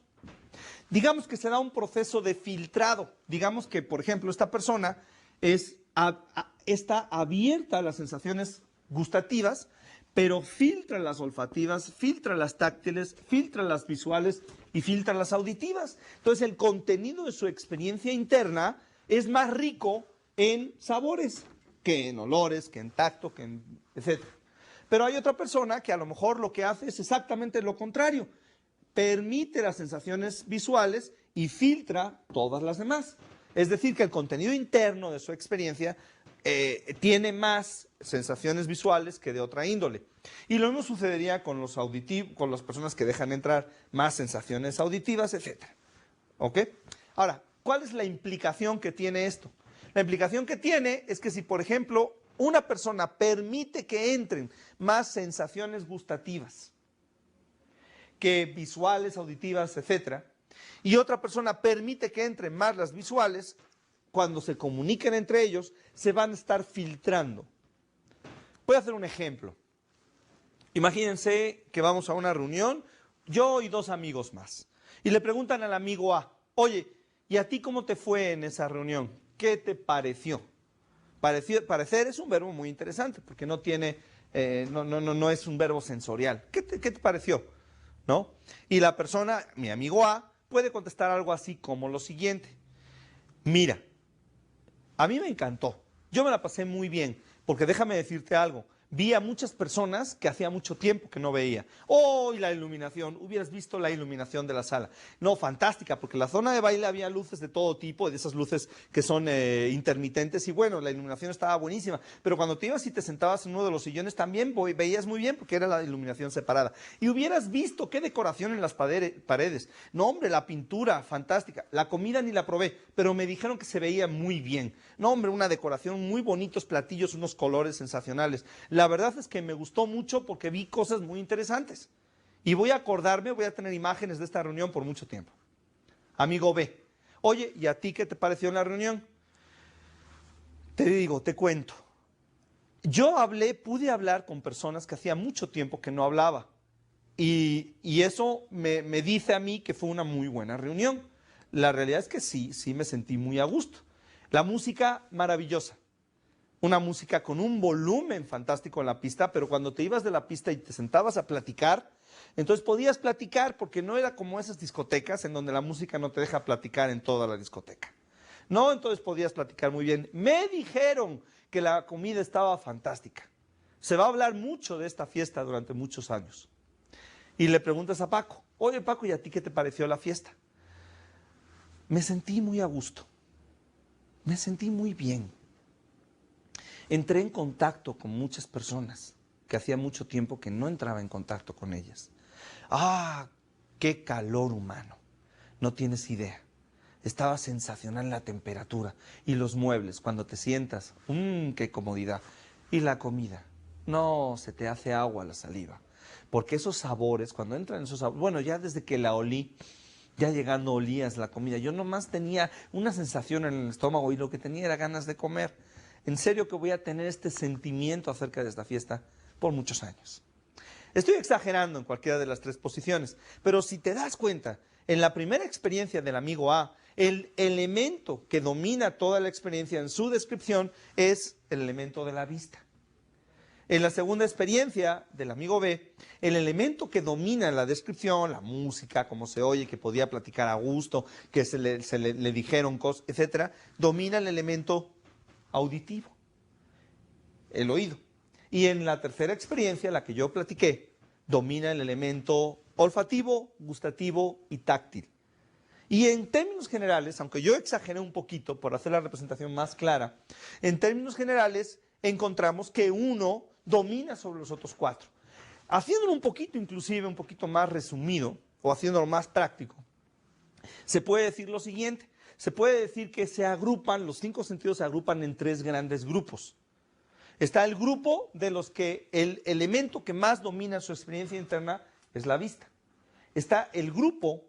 Digamos que se da un proceso de filtrado. Digamos que, por ejemplo, esta persona está abierta a las sensaciones gustativas, pero filtra las olfativas, filtra las táctiles, filtra las visuales y filtra las auditivas. Entonces, el contenido de su experiencia interna es más rico en sabores que en olores, que en tacto, que en etc. Pero hay otra persona que a lo mejor lo que hace es exactamente lo contrario. Permite las sensaciones visuales y filtra todas las demás. Es decir, que el contenido interno de su experiencia tiene más sensaciones visuales que de otra índole. Y lo mismo sucedería con los auditivos, con las personas que dejan entrar más sensaciones auditivas, etc. ¿Ok? Ahora, ¿cuál es la implicación que tiene esto? La implicación que tiene es que si, por ejemplo, una persona permite que entren más sensaciones gustativas que visuales, auditivas, etc., y otra persona permite que entren más las visuales, cuando se comuniquen entre ellos, se van a estar filtrando. Voy a hacer un ejemplo. Imagínense que vamos a una reunión, yo y 2 amigos más, y le preguntan al amigo A, oye, ¿y a ti cómo te fue en esa reunión? ¿Qué te pareció? Parecer es un verbo muy interesante, porque no tiene, no es un verbo sensorial. ¿Qué te pareció? ¿No? Y la persona, mi amigo A, puede contestar algo así como lo siguiente. Mira, a mí me encantó, yo me la pasé muy bien, porque déjame decirte algo, vi a muchas personas que hacía mucho tiempo que no veía. ¡Oh, y la iluminación! Hubieras visto la iluminación de la sala. No, fantástica, porque en la zona de baile había luces de todo tipo, de esas luces que son intermitentes, y bueno, la iluminación estaba buenísima. Pero cuando te ibas y te sentabas en uno de los sillones, también veías muy bien, porque era la iluminación separada. Y hubieras visto qué decoración en las paredes. No, hombre, la pintura, fantástica. La comida ni la probé, pero me dijeron que se veía muy bien. No, hombre, una decoración, muy bonitos platillos, unos colores sensacionales. La verdad es que me gustó mucho porque vi cosas muy interesantes. Y voy a acordarme, voy a tener imágenes de esta reunión por mucho tiempo. Amigo B, oye, ¿y a ti qué te pareció en la reunión? Te digo, te cuento. Yo pude hablar con personas que hacía mucho tiempo que no hablaba. Y eso me dice a mí que fue una muy buena reunión. La realidad es que sí, sí me sentí muy a gusto. La música maravillosa. Una música con un volumen fantástico en la pista, pero cuando te ibas de la pista y te sentabas a platicar, entonces podías platicar porque no era como esas discotecas en donde la música no te deja platicar en toda la discoteca. No, entonces podías platicar muy bien. Me dijeron que la comida estaba fantástica. Se va a hablar mucho de esta fiesta durante muchos años. Y le preguntas a Paco, oye Paco, ¿y a ti qué te pareció la fiesta? Me sentí muy a gusto. Me sentí muy bien. Entré en contacto con muchas personas que hacía mucho tiempo que no entraba en contacto con ellas. ¡Ah! ¡Qué calor humano! No tienes idea. Estaba sensacional la temperatura y los muebles cuando te sientas. ¡Qué comodidad! Y la comida. No, se te hace agua la saliva. Porque esos sabores, cuando entran esos sabores, bueno, ya desde que la olí, ya llegando olías la comida. Yo nomás tenía una sensación en el estómago y lo que tenía era ganas de comer. En serio que voy a tener este sentimiento acerca de esta fiesta por muchos años. Estoy exagerando en cualquiera de las tres posiciones, pero si te das cuenta, en la primera experiencia del amigo A, el elemento que domina toda la experiencia en su descripción es el elemento de la vista. En la segunda experiencia del amigo B, el elemento que domina la descripción, la música, cómo se oye, que podía platicar a gusto, que le dijeron cosas, etc., domina el elemento auditivo, el oído. Y en la tercera experiencia, la que yo platiqué, domina el elemento olfativo, gustativo y táctil. Y en términos generales, aunque yo exageré un poquito por hacer la representación más clara, en términos generales encontramos que uno domina sobre los otros cuatro. Haciéndolo un poquito, inclusive un poquito más resumido, o haciéndolo más práctico, se puede decir lo siguiente. Se puede decir que se agrupan, los cinco sentidos se agrupan en tres grandes grupos. Está el grupo de los que el elemento que más domina su experiencia interna es la vista. Está el grupo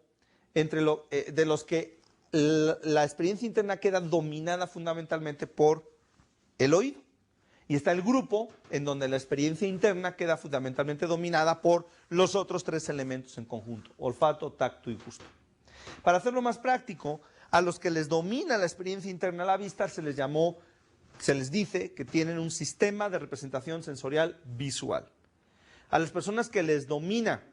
de los que la experiencia interna queda dominada fundamentalmente por el oído. Y está el grupo en donde la experiencia interna queda fundamentalmente dominada por los otros tres elementos en conjunto, olfato, tacto y gusto. Para hacerlo más práctico, a los que les domina la experiencia interna a la vista se les dice que tienen un sistema de representación sensorial visual. A las personas que les domina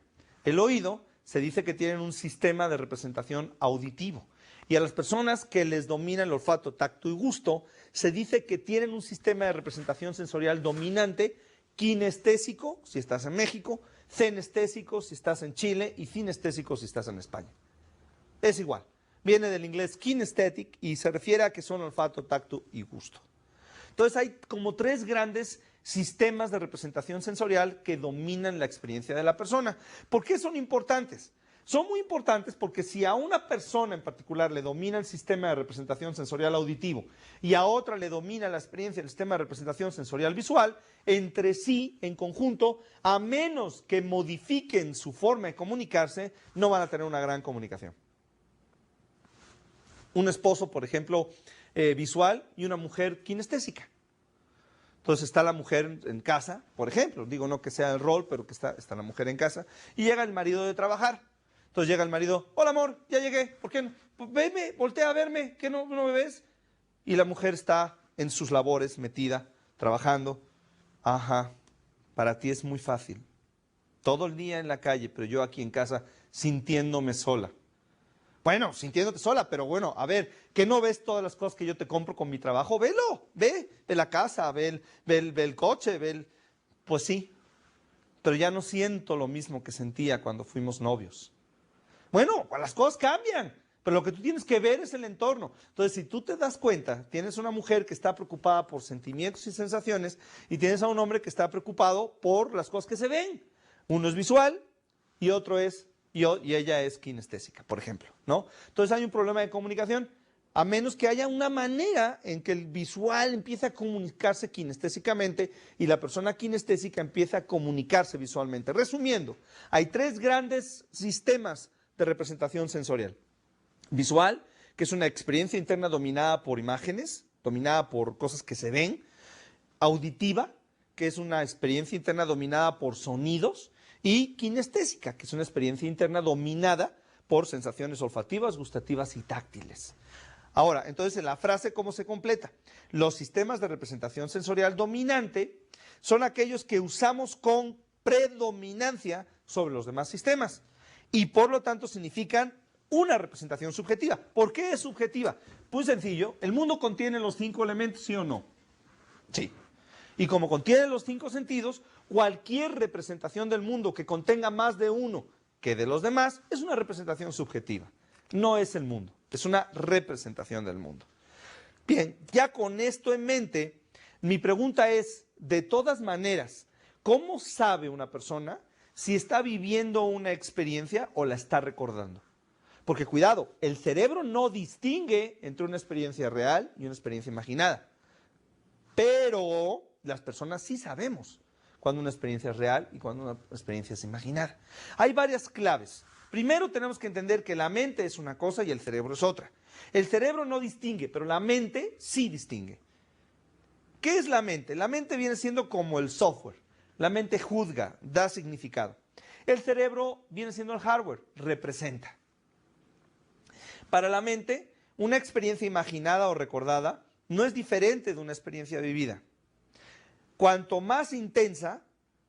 el oído se dice que tienen un sistema de representación auditivo. Y a las personas que les domina el olfato, tacto y gusto, se dice que tienen un sistema de representación sensorial dominante kinestésico, si estás en México, cenestésico, si estás en Chile, y cinestésico, si estás en España. Es igual. Viene del inglés kinesthetic y se refiere a que son olfato, tacto y gusto. Entonces hay como tres grandes sistemas de representación sensorial que dominan la experiencia de la persona. ¿Por qué son importantes? Son muy importantes porque si a una persona en particular le domina el sistema de representación sensorial auditivo y a otra le domina la experiencia del sistema de representación sensorial visual, entre sí, en conjunto, a menos que modifiquen su forma de comunicarse, no van a tener una gran comunicación. Un esposo, por ejemplo, visual y una mujer kinestésica. Entonces está la mujer en casa, por ejemplo, digo no que sea el rol, pero que está la mujer en casa, y llega el marido de trabajar. Entonces llega el marido, hola amor, ya llegué, ¿por qué no? Pues veme, voltea a verme, ¿qué no me ves? Y la mujer está en sus labores, metida, trabajando. Ajá, para ti es muy fácil. Todo el día en la calle, pero yo aquí en casa sintiéndome sola. Bueno, sintiéndote sola, pero bueno, a ver, ¿qué no ves todas las cosas que yo te compro con mi trabajo? Velo, ve la casa, ve el coche, Pues sí, pero ya no siento lo mismo que sentía cuando fuimos novios. Bueno, pues las cosas cambian, pero lo que tú tienes que ver es el entorno. Entonces, si tú te das cuenta, tienes una mujer que está preocupada por sentimientos y sensaciones y tienes a un hombre que está preocupado por las cosas que se ven. Uno es visual y otro es, y ella es kinestésica, por ejemplo, ¿no? Entonces hay un problema de comunicación, a menos que haya una manera en que el visual empiece a comunicarse kinestésicamente y la persona kinestésica empiece a comunicarse visualmente. Resumiendo, hay tres grandes sistemas de representación sensorial. Visual, que es una experiencia interna dominada por imágenes, dominada por cosas que se ven. Auditiva, que es una experiencia interna dominada por sonidos. Y kinestésica, que es una experiencia interna dominada por sensaciones olfativas, gustativas y táctiles. Ahora, entonces en la frase, ¿cómo se completa? Los sistemas de representación sensorial dominante son aquellos que usamos con predominancia sobre los demás sistemas y por lo tanto significan una representación subjetiva. ¿Por qué es subjetiva? Pues sencillo, el mundo contiene los 5 elementos, ¿sí o no? Sí. Y como contiene los 5 sentidos, cualquier representación del mundo que contenga más de uno que de los demás es una representación subjetiva. No es el mundo, es una representación del mundo. Bien, ya con esto en mente, mi pregunta es, de todas maneras, ¿cómo sabe una persona si está viviendo una experiencia o la está recordando? Porque cuidado, el cerebro no distingue entre una experiencia real y una experiencia imaginada. Pero las personas sí sabemos cuando una experiencia es real y cuando una experiencia es imaginada. Hay varias claves. Primero tenemos que entender que la mente es una cosa y el cerebro es otra. El cerebro no distingue, pero la mente sí distingue. ¿Qué es la mente? La mente viene siendo como el software. La mente juzga, da significado. El cerebro viene siendo el hardware, representa. Para la mente, una experiencia imaginada o recordada no es diferente de una experiencia vivida. Cuanto más intensa,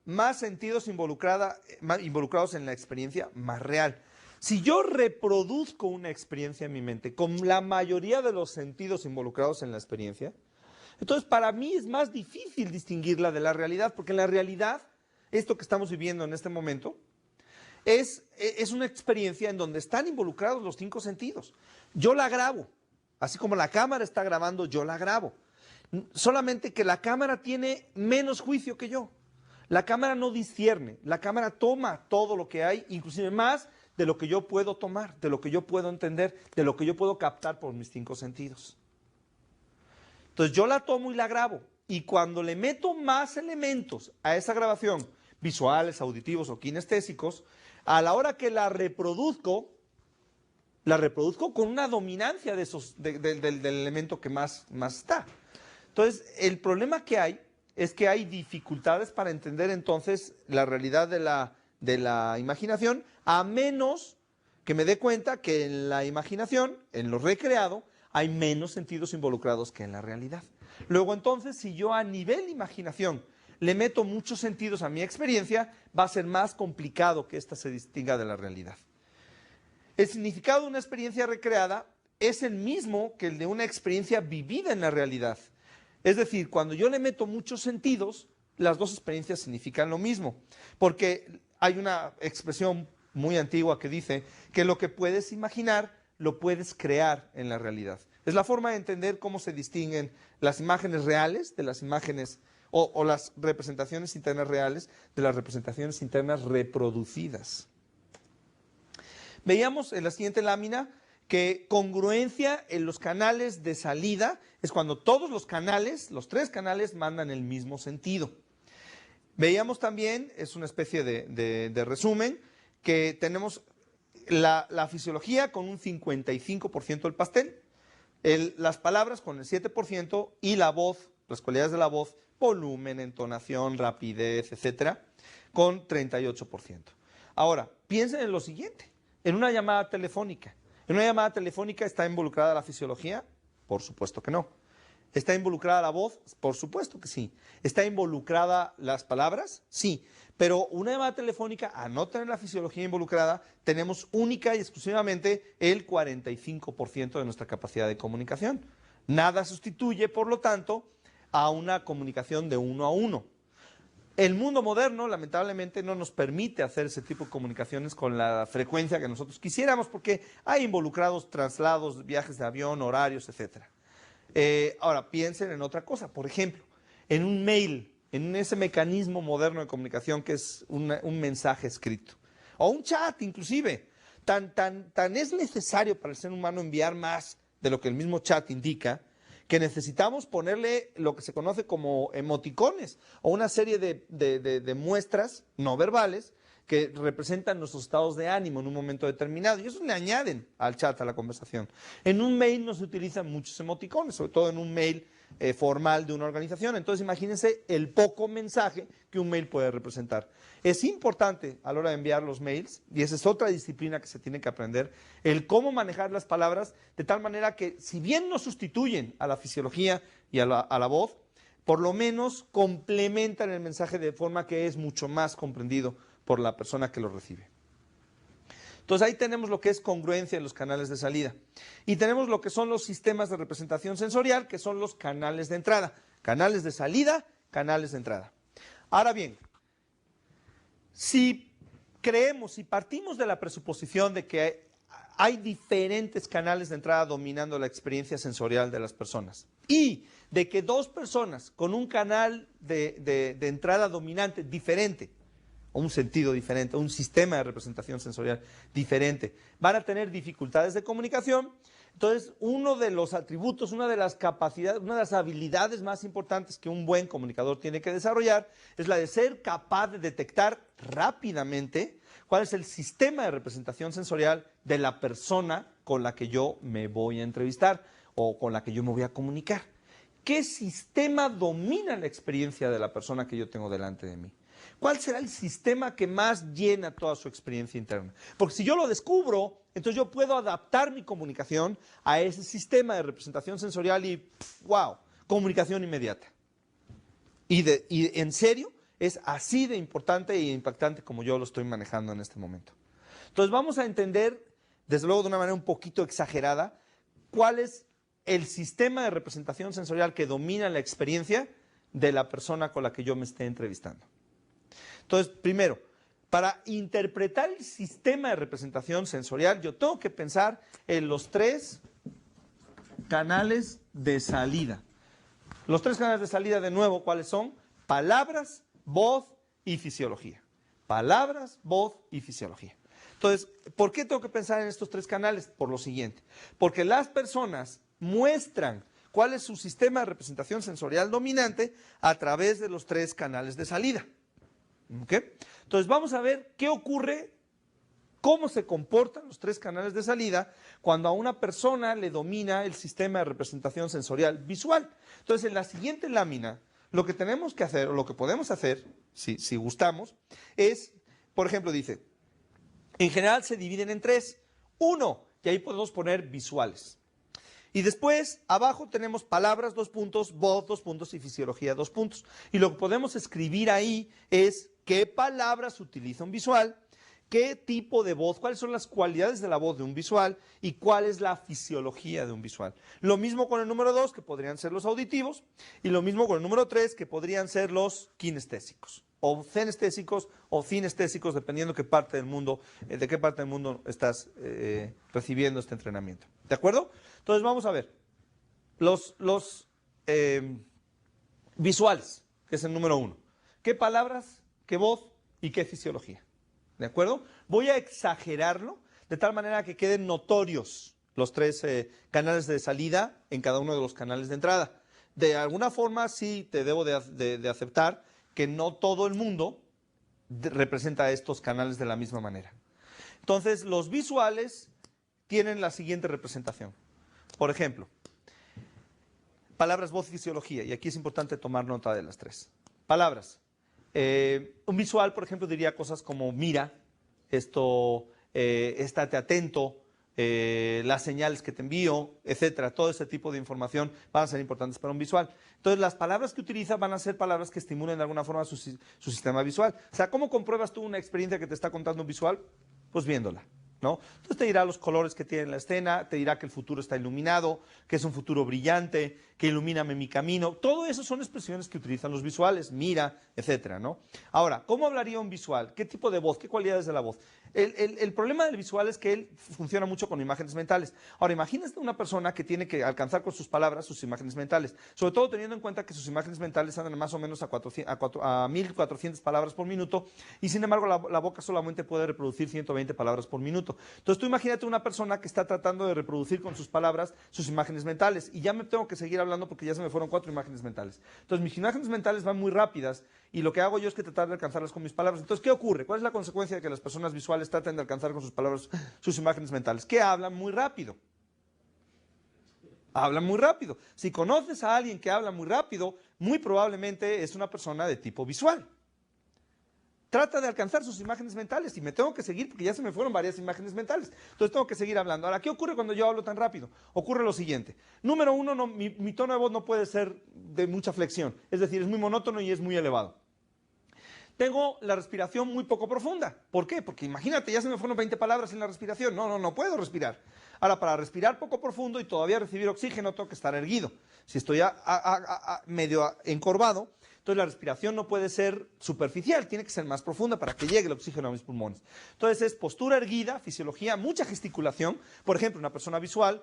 más sentidos involucrados en la experiencia, más real. Si yo reproduzco una experiencia en mi mente con la mayoría de los sentidos involucrados en la experiencia, entonces para mí es más difícil distinguirla de la realidad, porque en la realidad, esto que estamos viviendo en este momento, es una experiencia en donde están involucrados los 5 sentidos. Yo la grabo, así como la cámara está grabando, yo la grabo. Solamente que la cámara tiene menos juicio que yo. La cámara no discierne, la cámara toma todo lo que hay, inclusive más de lo que yo puedo tomar, de lo que yo puedo entender, de lo que yo puedo captar por mis 5 sentidos. Entonces yo la tomo y la grabo, y cuando le meto más elementos a esa grabación, visuales, auditivos o kinestésicos, a la hora que la reproduzco con una dominancia de del elemento que más está. Entonces, el problema que hay es que hay dificultades para entender entonces la realidad de la imaginación, a menos que me dé cuenta que en la imaginación, en lo recreado, hay menos sentidos involucrados que en la realidad. Luego entonces, si yo a nivel imaginación le meto muchos sentidos a mi experiencia, va a ser más complicado que ésta se distinga de la realidad. El significado de una experiencia recreada es el mismo que el de una experiencia vivida en la realidad. Es decir, cuando yo le meto muchos sentidos, las dos experiencias significan lo mismo. Porque hay una expresión muy antigua que dice que lo que puedes imaginar, lo puedes crear en la realidad. Es la forma de entender cómo se distinguen las imágenes reales de las imágenes o las representaciones internas reales de las representaciones internas reproducidas. Veíamos en la siguiente lámina que congruencia en los canales de salida es cuando todos los canales, los 3 canales, mandan el mismo sentido. Veíamos también, es una especie de resumen, que tenemos la fisiología con un 55% del pastel, las palabras con el 7% y la voz, las cualidades de la voz, volumen, entonación, rapidez, etcétera, con 38%. Ahora, piensen en lo siguiente, en una llamada telefónica. ¿En una llamada telefónica está involucrada la fisiología? Por supuesto que no. ¿Está involucrada la voz? Por supuesto que sí. ¿Está involucrada las palabras? Sí. Pero una llamada telefónica, a no tener la fisiología involucrada, tenemos única y exclusivamente el 45% de nuestra capacidad de comunicación. Nada sustituye, por lo tanto, a una comunicación de 1 a 1. El mundo moderno, lamentablemente, no nos permite hacer ese tipo de comunicaciones con la frecuencia que nosotros quisiéramos, porque hay involucrados traslados, viajes de avión, horarios, etc. Ahora, piensen en otra cosa. Por ejemplo, en un mail, en ese mecanismo moderno de comunicación que es un mensaje escrito, o un chat inclusive. Tan es necesario para el ser humano enviar más de lo que el mismo chat indica, que necesitamos ponerle lo que se conoce como emoticones o una serie de muestras no verbales que representan nuestros estados de ánimo en un momento determinado y eso le añaden al chat, a la conversación. En un mail no se utilizan muchos emoticones, sobre todo en un mail formal de una organización. Entonces imagínense el poco mensaje que un mail puede representar. Es importante a la hora de enviar los mails, y esa es otra disciplina que se tiene que aprender, el cómo manejar las palabras de tal manera que, si bien no sustituyen a la fisiología y a la voz, por lo menos complementan el mensaje de forma que es mucho más comprendido por la persona que lo recibe. Entonces ahí tenemos lo que es congruencia en los canales de salida. Y tenemos lo que son los sistemas de representación sensorial, que son los canales de entrada. Canales de salida, canales de entrada. Ahora bien, si partimos de la presuposición de que hay diferentes canales de entrada dominando la experiencia sensorial de las personas, y de que dos personas con un canal de entrada dominante diferente, o un sentido diferente, un sistema de representación sensorial diferente, van a tener dificultades de comunicación, entonces uno de los atributos, una de las capacidades, una de las habilidades más importantes que un buen comunicador tiene que desarrollar es la de ser capaz de detectar rápidamente cuál es el sistema de representación sensorial de la persona con la que yo me voy a entrevistar o con la que yo me voy a comunicar. ¿Qué sistema domina la experiencia de la persona que yo tengo delante de mí? ¿Cuál será el sistema que más llena toda su experiencia interna? Porque si yo lo descubro, entonces yo puedo adaptar mi comunicación a ese sistema de representación sensorial y ¡wow! Comunicación inmediata. Y en serio, es así de importante e impactante como yo lo estoy manejando en este momento. Entonces vamos a entender, desde luego de una manera un poquito exagerada, cuál es el sistema de representación sensorial que domina la experiencia de la persona con la que yo me esté entrevistando. Entonces, primero, para interpretar el sistema de representación sensorial, yo tengo que pensar en los tres canales de salida. Los tres canales de salida, de nuevo, ¿cuáles son? Palabras, voz y fisiología. Palabras, voz y fisiología. Entonces, ¿por qué tengo que pensar en estos tres canales? Por lo siguiente, porque las personas muestran cuál es su sistema de representación sensorial dominante a través de los tres canales de salida. ¿Okay? Entonces vamos a ver qué ocurre, cómo se comportan los tres canales de salida cuando a una persona le domina el sistema de representación sensorial visual. Entonces en la siguiente lámina, lo que tenemos que hacer, o lo que podemos hacer, si gustamos, es, por ejemplo, dice, en general se dividen en tres. Uno, y ahí podemos poner visuales. Y después, abajo tenemos palabras, 2 puntos, voz, 2 puntos y fisiología, 2 puntos. Y lo que podemos escribir ahí es qué palabras utiliza un visual, qué tipo de voz, cuáles son las cualidades de la voz de un visual y cuál es la fisiología de un visual. Lo mismo con el número 2, que podrían ser los auditivos, y lo mismo con el número 3, que podrían ser los kinestésicos, o cenestésicos o cinestésicos, dependiendo de qué parte del mundo estás recibiendo este entrenamiento. ¿De acuerdo? Entonces vamos a ver los visuales, que es el número 1. ¿Qué palabras, qué voz y qué fisiología? ¿De acuerdo? Voy a exagerarlo de tal manera que queden notorios los tres canales de salida en cada uno de los canales de entrada. De alguna forma sí te debo de aceptar que no todo el mundo representa estos canales de la misma manera. Entonces, los visuales tienen la siguiente representación. Por ejemplo, palabras, voz y fisiología. Y aquí es importante tomar nota de las tres. Palabras. Un visual, por ejemplo, diría cosas como mira, estate atento, las señales que te envío, etcétera. Todo ese tipo de información van a ser importantes para un visual. Entonces, las palabras que utiliza van a ser palabras que estimulen de alguna forma su sistema visual. O sea, ¿cómo compruebas tú una experiencia que te está contando un visual? Pues viéndola, ¿no? Entonces te dirá los colores que tiene la escena, te dirá que el futuro está iluminado, que es un futuro brillante, que ilumíname mi camino. Todo eso son expresiones que utilizan los visuales, mira, etcétera, ¿no? Ahora, ¿cómo hablaría un visual? ¿Qué tipo de voz? ¿Qué cualidades de la voz? El problema del visual es que él funciona mucho con imágenes mentales. Ahora, imagínate una persona que tiene que alcanzar con sus palabras sus imágenes mentales, sobre todo teniendo en cuenta que sus imágenes mentales andan más o menos a 1400 palabras por minuto, y sin embargo la boca solamente puede reproducir 120 palabras por minuto. Entonces tú imagínate una persona que está tratando de reproducir con sus palabras sus imágenes mentales, y ya me tengo que seguir hablando porque ya se me fueron 4 imágenes mentales. Entonces mis imágenes mentales van muy rápidas, y lo que hago yo es que tratar de alcanzarlas con mis palabras. Entonces, ¿qué ocurre? ¿Cuál es la consecuencia de que las personas visuales traten de alcanzar con sus palabras sus imágenes mentales? Que hablan muy rápido. Hablan muy rápido. Si conoces a alguien que habla muy rápido, muy probablemente es una persona de tipo visual. Trata de alcanzar sus imágenes mentales y me tengo que seguir porque ya se me fueron varias imágenes mentales. Entonces tengo que seguir hablando. Ahora, ¿qué ocurre cuando yo hablo tan rápido? Ocurre lo siguiente. Número uno, mi tono de voz no puede ser de mucha flexión. Es decir, es muy monótono y es muy elevado. Tengo la respiración muy poco profunda. ¿Por qué? Porque imagínate, ya se me fueron 20 palabras en la respiración. No puedo respirar. Ahora, para respirar poco profundo y todavía recibir oxígeno, tengo que estar erguido. Si estoy medio encorvado, entonces la respiración no puede ser superficial, tiene que ser más profunda para que llegue el oxígeno a mis pulmones. Entonces es postura erguida, fisiología, mucha gesticulación. Por ejemplo, una persona visual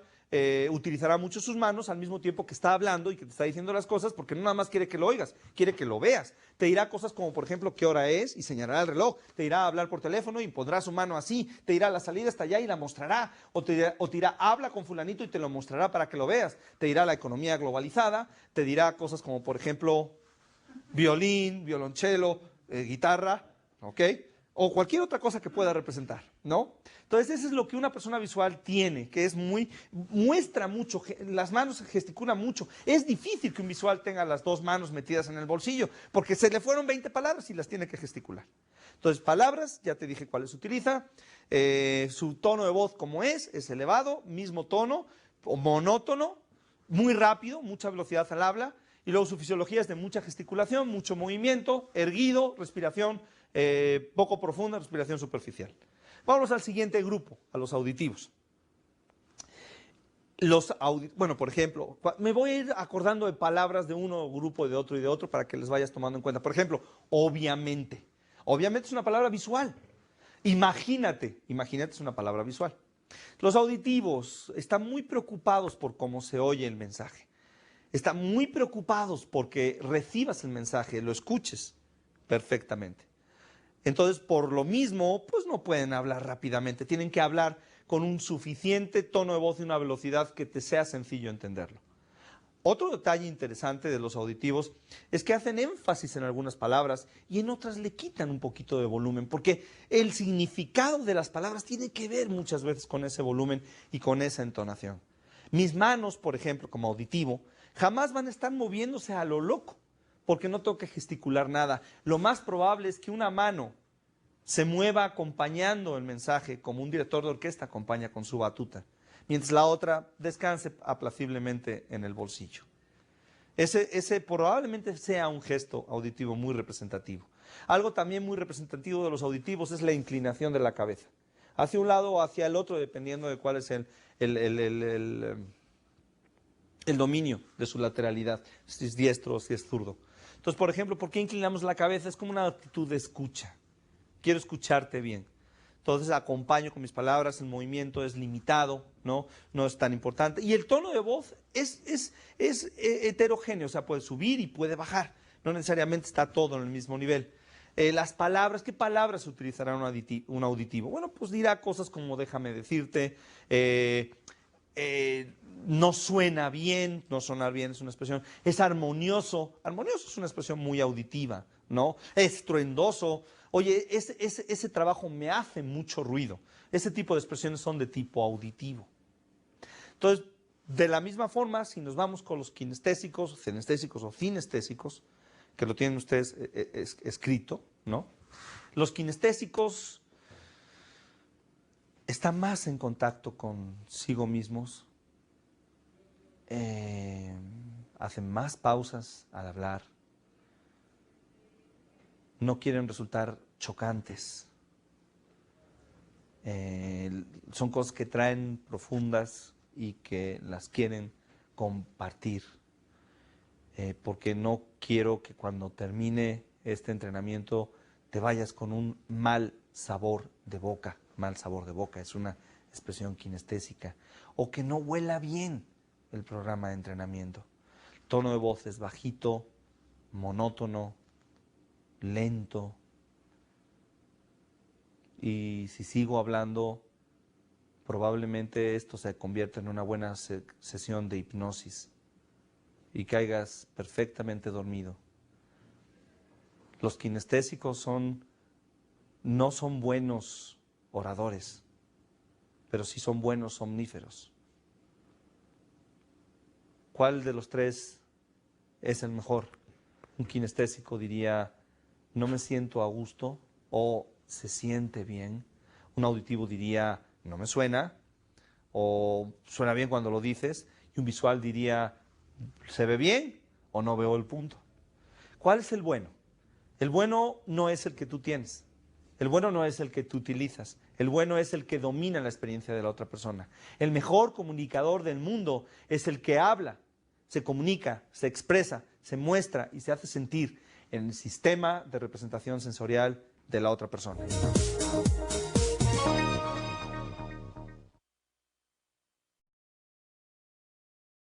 utilizará mucho sus manos al mismo tiempo que está hablando y que te está diciendo las cosas, porque no nada más quiere que lo oigas, quiere que lo veas. Te dirá cosas como, por ejemplo, qué hora es y señalará el reloj. Te irá a hablar por teléfono y pondrá su mano así. Te dirá la salida está allá y la mostrará. O te dirá, habla con fulanito y te lo mostrará para que lo veas. Te dirá la economía globalizada. Te dirá cosas como, por ejemplo, violín, violonchelo, guitarra, ¿ok? O cualquier otra cosa que pueda representar, ¿no? Entonces, eso es lo que una persona visual tiene, que es muestra mucho, las manos gesticulan mucho. Es difícil que un visual tenga las dos manos metidas en el bolsillo, porque se le fueron 20 palabras y las tiene que gesticular. Entonces, palabras, ya te dije cuáles utiliza, su tono de voz como es elevado, mismo tono, o monótono, muy rápido, mucha velocidad al habla, y luego su fisiología es de mucha gesticulación, mucho movimiento, erguido, respiración poco profunda, respiración superficial. Vamos al siguiente grupo, a los auditivos. Bueno, por ejemplo, me voy a ir acordando de palabras de uno grupo, de otro y de otro para que les vayas tomando en cuenta. Por ejemplo, obviamente. Obviamente es una palabra visual. Imagínate es una palabra visual. Los auditivos están muy preocupados por cómo se oye el mensaje. Están muy preocupados porque recibas el mensaje, lo escuches perfectamente. Entonces, por lo mismo, pues no pueden hablar rápidamente. Tienen que hablar con un suficiente tono de voz y una velocidad que te sea sencillo entenderlo. Otro detalle interesante de los auditivos es que hacen énfasis en algunas palabras y en otras le quitan un poquito de volumen, porque el significado de las palabras tiene que ver muchas veces con ese volumen y con esa entonación. Mis manos, por ejemplo, como auditivo, jamás van a estar moviéndose a lo loco, porque no tengo que gesticular nada. Lo más probable es que una mano se mueva acompañando el mensaje, como un director de orquesta acompaña con su batuta, mientras la otra descanse aplaciblemente en el bolsillo. Ese probablemente sea un gesto auditivo muy representativo. Algo también muy representativo de los auditivos es la inclinación de la cabeza, hacia un lado o hacia el otro, dependiendo de cuál es el dominio de su lateralidad, si es diestro o si es zurdo. Entonces, por ejemplo, ¿por qué inclinamos la cabeza? Es como una actitud de escucha. Quiero escucharte bien. Entonces acompaño con mis palabras, el movimiento es limitado, no es tan importante. Y el tono de voz es heterogéneo, o sea, puede subir y puede bajar. No necesariamente está todo en el mismo nivel. Las palabras, ¿qué palabras utilizará un auditivo? Bueno, pues dirá cosas como déjame decirte, no suena bien, no sonar bien es una expresión, es armonioso es una expresión muy auditiva, ¿no? Estruendoso, oye, ese trabajo me hace mucho ruido. Ese tipo de expresiones son de tipo auditivo. Entonces, de la misma forma, si nos vamos con los kinestésicos, cenestésicos o cinestésicos, que lo tienen ustedes escrito, ¿no? Los kinestésicos están más en contacto consigo mismos, hacen más pausas al hablar, no quieren resultar chocantes, son cosas que traen profundas y que las quieren compartir, porque no quiero que cuando termine este entrenamiento te vayas con un mal sabor de boca. Mal sabor de boca es una expresión kinestésica, o que no huela bien el programa de entrenamiento. El tono de voz es bajito, monótono, lento, y si sigo hablando, probablemente esto se convierta en una buena sesión de hipnosis y caigas perfectamente dormido. Los kinestésicos no son buenos oradores, pero sí son buenos somníferos. ¿Cuál de los tres es el mejor? Un kinestésico diría, no me siento a gusto o se siente bien. Un auditivo diría, no me suena o suena bien cuando lo dices. Y un visual diría, ¿se ve bien o no veo el punto? ¿Cuál es el bueno? El bueno no es el que tú tienes. El bueno no es el que tú utilizas. El bueno es el que domina la experiencia de la otra persona. El mejor comunicador del mundo es el que habla, se comunica, se expresa, se muestra y se hace sentir en el sistema de representación sensorial de la otra persona.